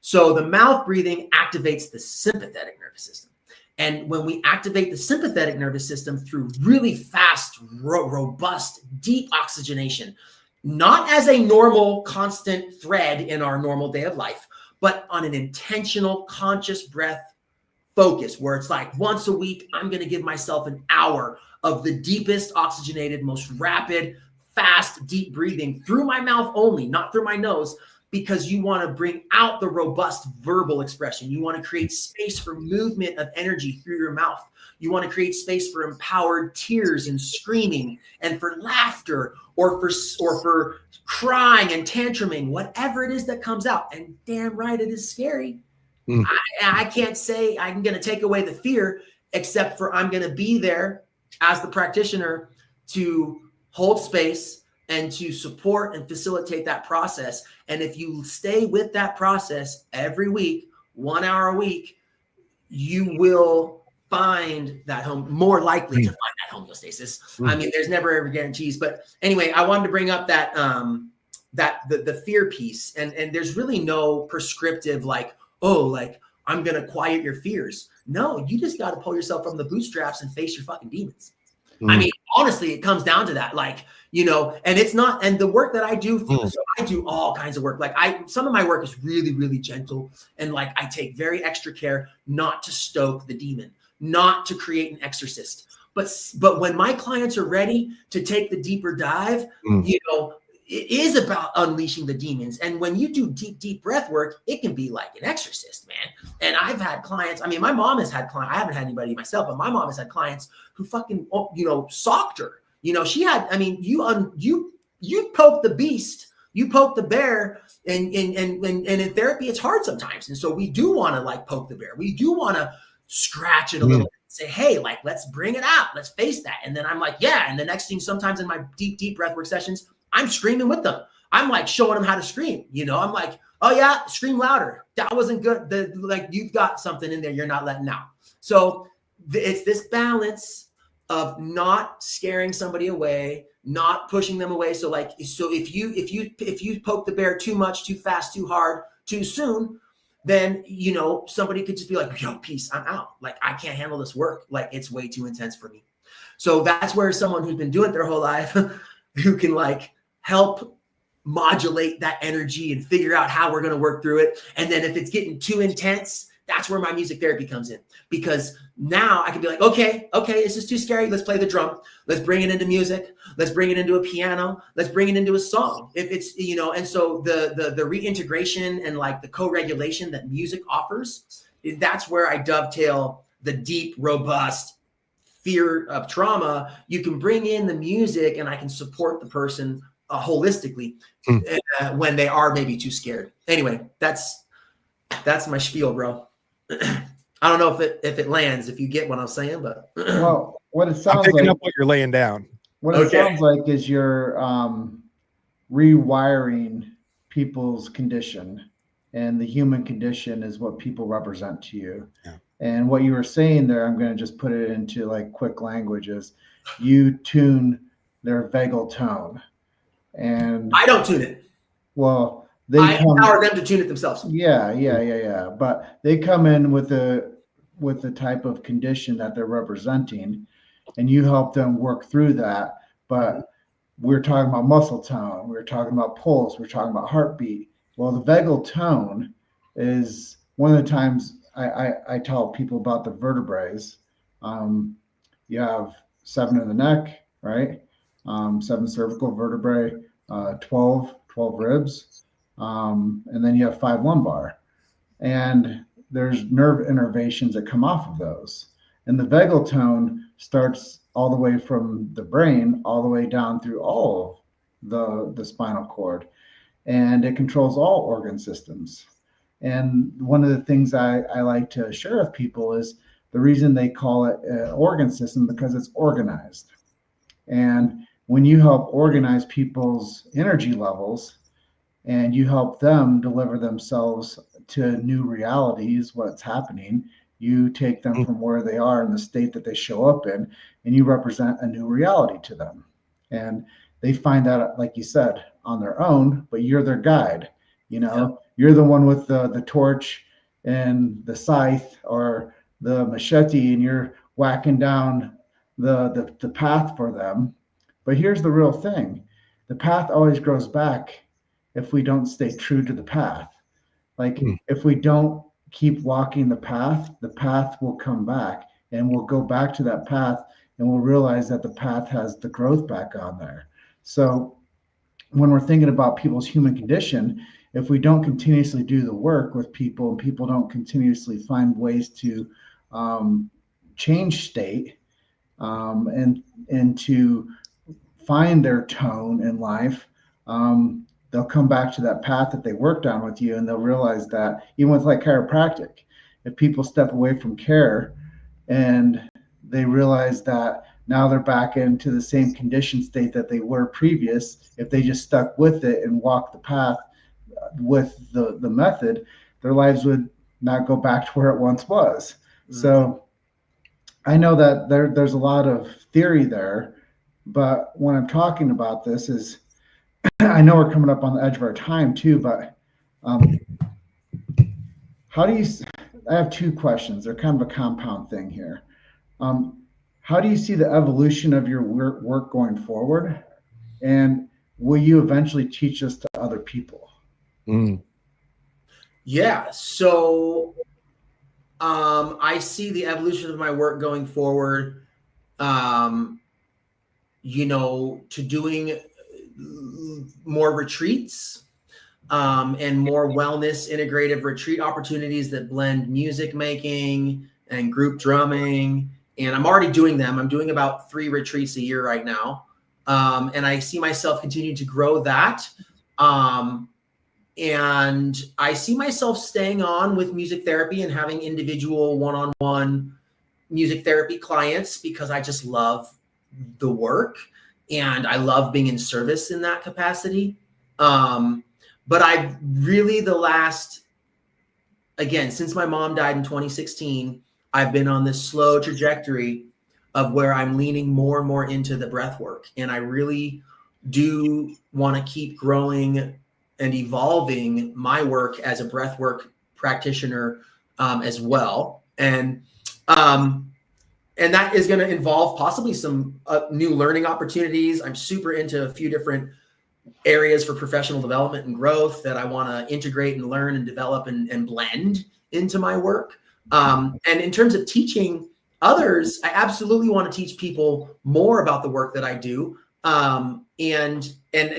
So the mouth breathing activates the sympathetic nervous system. And when we activate the sympathetic nervous system through really fast, robust, deep oxygenation, not as a normal constant thread in our normal day of life, but on an intentional, conscious breath focus, where it's like once a week, I'm going to give myself an hour of the deepest oxygenated, most rapid, fast, deep breathing through my mouth only, not through my nose, because you want to bring out the robust verbal expression. You want to create space for movement of energy through your mouth. You want to create space for empowered tears and screaming, and for laughter, or for crying and tantruming, whatever it is that comes out. And damn right, it is scary. I can't say I'm going to take away the fear, except for I'm going to be there as the practitioner to hold space and to support and facilitate that process. And if you stay with that process every week, 1 hour a week, you will find that more likely to find that homeostasis. I mean, there's never ever guarantees, but anyway, I wanted to bring up that the fear piece, and there's really no prescriptive like, oh, like I'm gonna quiet your fears. No, you just got to pull yourself from the bootstraps and face your fucking demons. I mean, honestly, it comes down to that, like, you know, and it's not, and the work that I do, so I do all kinds of work. Like some of my work is really, really gentle. And like, I take very extra care not to stoke the demon, not to create an exorcist. But when my clients are ready to take the deeper dive, you know, it is about unleashing the demons. And when you do deep, deep breath work, it can be like an exorcist, man. And I've had clients, I mean, my mom has had clients, I haven't had anybody myself, but my mom has had clients who fucking, you know, socked her. You know, she had, I mean, you poke the beast, you poke the bear, and in therapy, it's hard sometimes. And so we do want to like poke the bear. We do want to scratch it a little bit. Say, hey, like, let's bring it out. Let's face that. And then I'm like, yeah. And the next thing, sometimes in my deep, deep breathwork sessions, I'm screaming with them. I'm like showing them how to scream. I'm like, oh yeah, scream louder. That wasn't good. Like you've got something in there you're not letting out. So it's this balance of not scaring somebody away, not pushing them away. So if you poke the bear too much, too fast, too hard, too soon, then somebody could just be like, yo, peace, I'm out. Like I can't handle this work. Like it's way too intense for me. So that's where someone who's been doing it their whole life, who can like help modulate that energy and figure out how we're going to work through it. And then if it's getting too intense, that's where my music therapy comes in, because now I can be like, okay, this is too scary. Let's play the drum. Let's bring it into music. Let's bring it into a piano. Let's bring it into a song. If it's, and so the reintegration and like the co-regulation that music offers, that's where I dovetail the deep, robust fear of trauma. You can bring in the music and I can support the person holistically when they are maybe too scared. Anyway, that's my spiel, bro. I don't know if it lands, if you get what I'm saying, but well, what it sounds I'm picking like, up what you're laying down. What it sounds like is you're rewiring people's condition, and the human condition is what people represent to you. Yeah. And what you were saying there, I'm going to just put it into like quick language, is you tune their vagal tone. And I don't tune it. Well, I empower them to tune it themselves. Yeah. But they come in with the type of condition that they're representing, and you help them work through that. But we're talking about muscle tone, we're talking about pulse, we're talking about heartbeat. Well, the vagal tone is one of the times I tell people about the vertebrae. You have 7 in the neck, right? 7 cervical vertebrae, 12 ribs. And then you have 5 lumbar, and there's nerve innervations that come off of those. And the vagal tone starts all the way from the brain, all the way down through all of the spinal cord, and it controls all organ systems. And one of the things I like to share with people is the reason they call it an organ system, because it's organized. And when you help organize people's energy levels, and you help them deliver themselves to new realities, what's happening, you take them from where they are in the state that they show up in, and you represent a new reality to them. And they find that, like you said, on their own, but you're their guide. You're the one with the torch and the scythe or the machete, and you're whacking down the path for them. But here's the real thing. The path always grows back if we don't stay true to the path. Like if we don't keep walking the path will come back, and we'll go back to that path, and we'll realize that the path has the growth back on there. So when we're thinking about people's human condition, if we don't continuously do the work with people, and people don't continuously find ways to change state, and to find their tone in life, they'll come back to that path that they worked on with you, and they'll realize that even with like chiropractic, if people step away from care and they realize that now they're back into the same condition state that they were previous, if they just stuck with it and walked the path with the method, their lives would not go back to where it once was. So I know that there's a lot of theory there, but when I'm talking about this is, I know we're coming up on the edge of our time too, but I have 2 questions. They're kind of a compound thing here. How do you see the evolution of your work going forward? And will you eventually teach this to other people? Yeah. So I see the evolution of my work going forward, to doing more retreats, and more wellness integrative retreat opportunities that blend music making and group drumming. And I'm already doing them. I'm doing about 3 retreats a year right now. And I see myself continuing to grow that. And I see myself staying on with music therapy and having individual one-on-one music therapy clients, because I just love the work and I love being in service in that capacity. But I've really since my mom died in 2016, I've been on this slow trajectory of where I'm leaning more and more into the breath work. And I really do want to keep growing and evolving my work as a breath work practitioner as well. And that is going to involve possibly some new learning opportunities. I'm super into a few different areas for professional development and growth that I want to integrate and learn and develop and blend into my work. And in terms of teaching others, I absolutely want to teach people more about the work that I do, and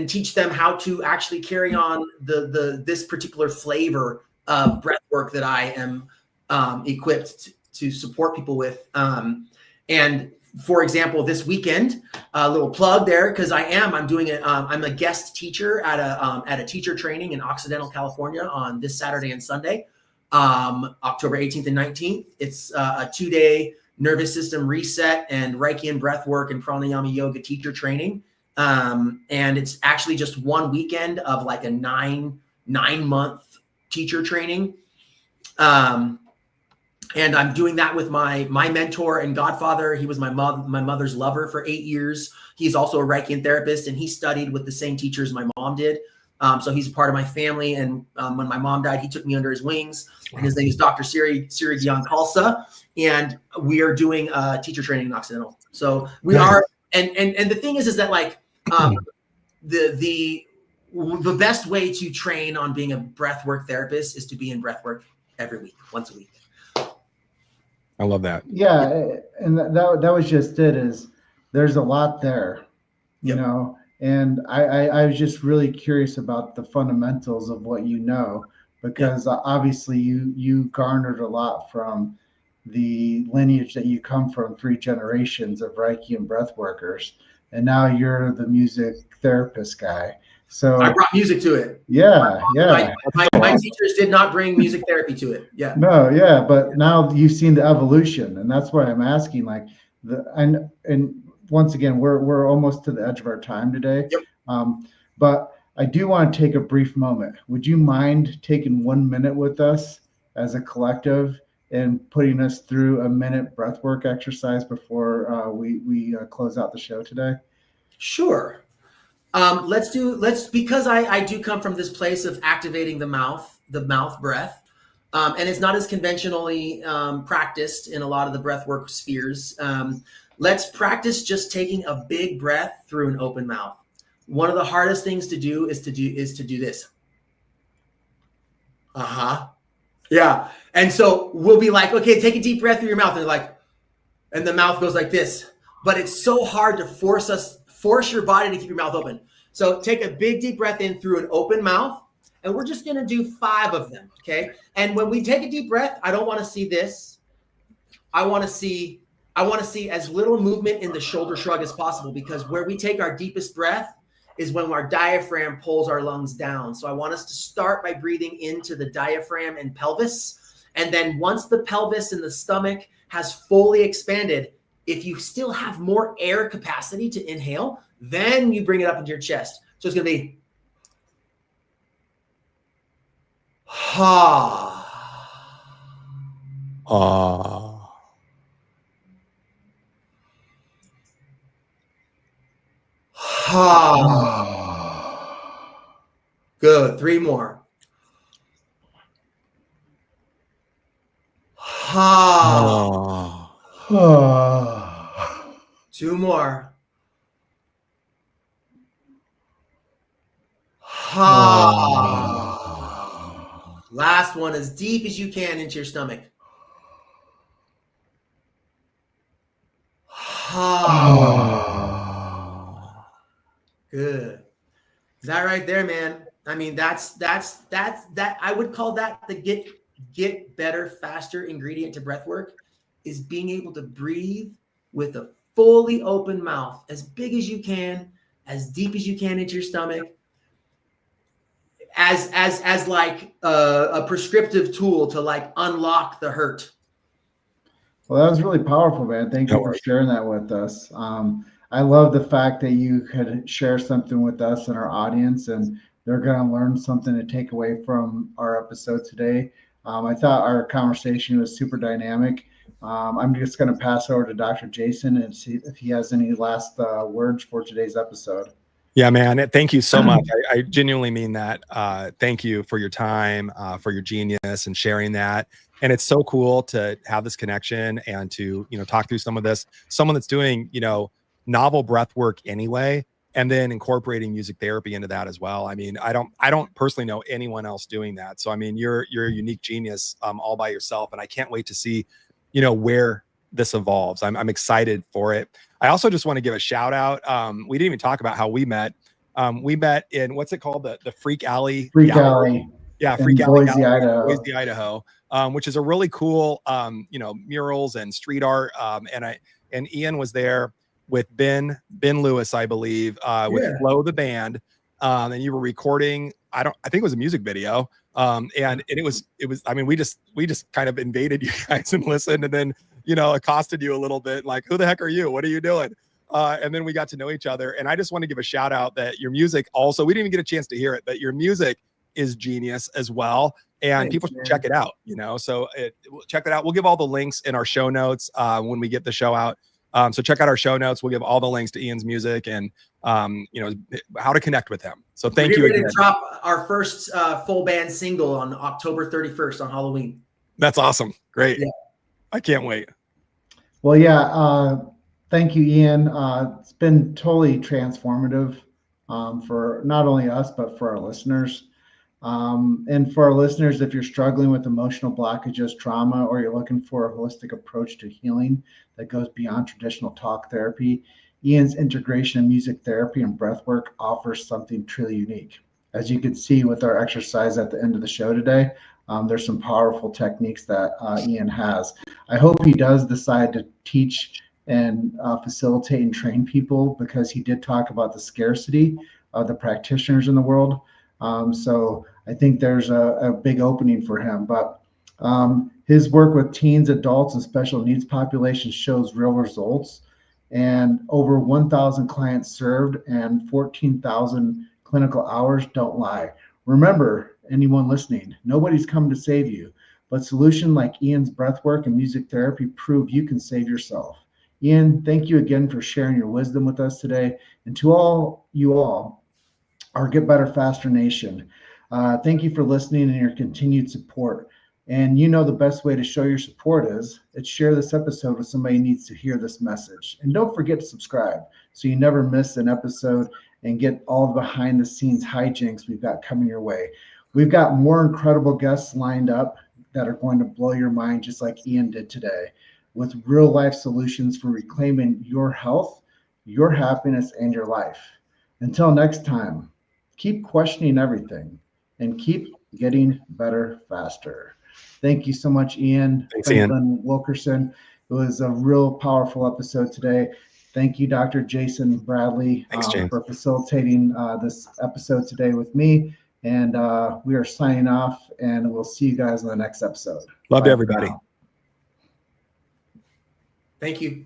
teach them how to actually carry on this particular flavor of breath work that I am equipped to support people with. And for example, this weekend, a little plug there, because I'm doing it. I'm a guest teacher at a teacher training in Occidental, California on this Saturday and Sunday, October 18th and 19th. It's a 2-day nervous system reset and Reiki and breath work and pranayama yoga teacher training. And it's actually just one weekend of like a nine-month teacher training. And I'm doing that with my mentor and godfather. He was my mother's lover for 8 years. He's also a Reiki therapist, and he studied with the same teachers my mom did. So he's a part of my family. And when my mom died, he took me under his wings. And his name is Dr. Siri Khalsa. And we are doing teacher training in Occidental. So we are. And the thing is that like the best way to train on being a breathwork therapist is to be in breathwork every week, once a week. I love that. Yeah, and that was just it. Is there's a lot there, you know, and I was just really curious about the fundamentals of what you know, because obviously you garnered a lot from the lineage that you come from, 3 generations of Reiki and breath workers, and now you're the music therapist guy. So I brought music to it. Yeah. My teachers did not bring music therapy to it. Yeah. No, yeah, but now you've seen the evolution, and that's why I'm asking. Like, and once again, we're almost to the edge of our time today. Yep. But I do want to take a brief moment. Would you mind taking 1 minute with us as a collective and putting us through a minute breathwork exercise before we close out the show today? Sure. Because I do come from this place of activating the mouth breath. And it's not as conventionally practiced in a lot of the breathwork spheres. Let's practice just taking a big breath through an open mouth. One of the hardest things to do is to do this. Yeah. And so we'll be like, okay, take a deep breath through your mouth. And the mouth goes like this. But it's so hard to force your body to keep your mouth open. So take a big deep breath in through an open mouth, and we're just going to do 5 of them. Okay. And when we take a deep breath, I don't want to see this. I want to see as little movement in the shoulder shrug as possible, because where we take our deepest breath is when our diaphragm pulls our lungs down. So I want us to start by breathing into the diaphragm and pelvis. And then once the pelvis and the stomach has fully expanded, if you still have more air capacity to inhale, then you bring it up into your chest. So it's going to be ha. Ha. Good. 3 more. Ha. 2 more. Ha. Last one, as deep as you can into your stomach. Ha. Good. Is that right there, man? I mean, that's I would call that the get better, faster ingredient to breath work, is being able to breathe with a fully open mouth, as big as you can, as deep as you can into your stomach, as like a prescriptive tool to like unlock the hurt. Well, that was really powerful, man. Thank you for sharing that with us. I love the fact that you could share something with us and our audience, and they're going to learn something to take away from our episode today. I thought our conversation was super dynamic. I'm just going to pass over to Dr. Jason and see if he has any last words for today's episode. Yeah, man. Thank you so much. I genuinely mean that. Thank you for your time, for your genius and sharing that. And it's so cool to have this connection and to, talk through some of this, someone that's doing, novel breath work anyway, and then incorporating music therapy into that as well. I mean, I don't personally know anyone else doing that. So, I mean, you're a unique genius, all by yourself. And I can't wait to see, where this evolves. I'm excited for it. I also just want to give a shout out. We didn't even talk about how we met. We met in, what's it called? The Freak Alley. Alley. Yeah. Freak Alley, Boise, Idaho. Boise, Idaho. Which is a really cool, murals and street art. And Ian was there with Ben Lewis, I believe, with Flo the band. And you were recording, I think it was a music video. And it was, I mean, we just kind of invaded you guys and listened, and then, accosted you a little bit, like, who the heck are you? What are you doing? And then we got to know each other. And I just want to give a shout out that your music also, we didn't even get a chance to hear it, but your music is genius as well. And thanks, people should check it out, so check it out. We'll give all the links in our show notes when we get the show out. So check out our show notes. We'll give all the links to Ian's music and, how to connect with him. So thank you. We're going to drop our first full band single on October 31st on Halloween. That's awesome. Great. Yeah. I can't wait. Well, yeah. Thank you, Ian. It's been totally transformative for not only us, but for our listeners. And for our listeners, if you're struggling with emotional blockages, trauma, or you're looking for a holistic approach to healing that goes beyond traditional talk therapy, Ian's integration of music therapy and breath work offers something truly unique. As you can see with our exercise at the end of the show today, there's some powerful techniques that Ian has. I hope he does decide to teach and facilitate and train people, because he did talk about the scarcity of the practitioners in the world. So I think there's a big opening for him, but his work with teens, adults, and special needs populations shows real results, and over 1,000 clients served and 14,000 clinical hours don't lie. Remember, anyone listening, nobody's coming to save you, but solutions like Ian's breathwork and music therapy prove you can save yourself. Ian, thank you again for sharing your wisdom with us today. And to all, our Get Better Faster Nation, thank you for listening and your continued support. And the best way to show your support is share this episode with somebody who needs to hear this message. And don't forget to subscribe so you never miss an episode and get all the behind the scenes hijinks we've got coming your way. We've got more incredible guests lined up that are going to blow your mind, just like Ian did today, with real life solutions for reclaiming your health, your happiness, and your life. Until next time, keep questioning everything and keep getting better faster. Thank you so much, Ian. Thanks, Ian. Wilkerson. It was a real powerful episode today. Thank you, Dr. Jason Bradley, for facilitating this episode today with me. And we are signing off, and we'll see you guys in the next episode. Love to everybody. Thank you.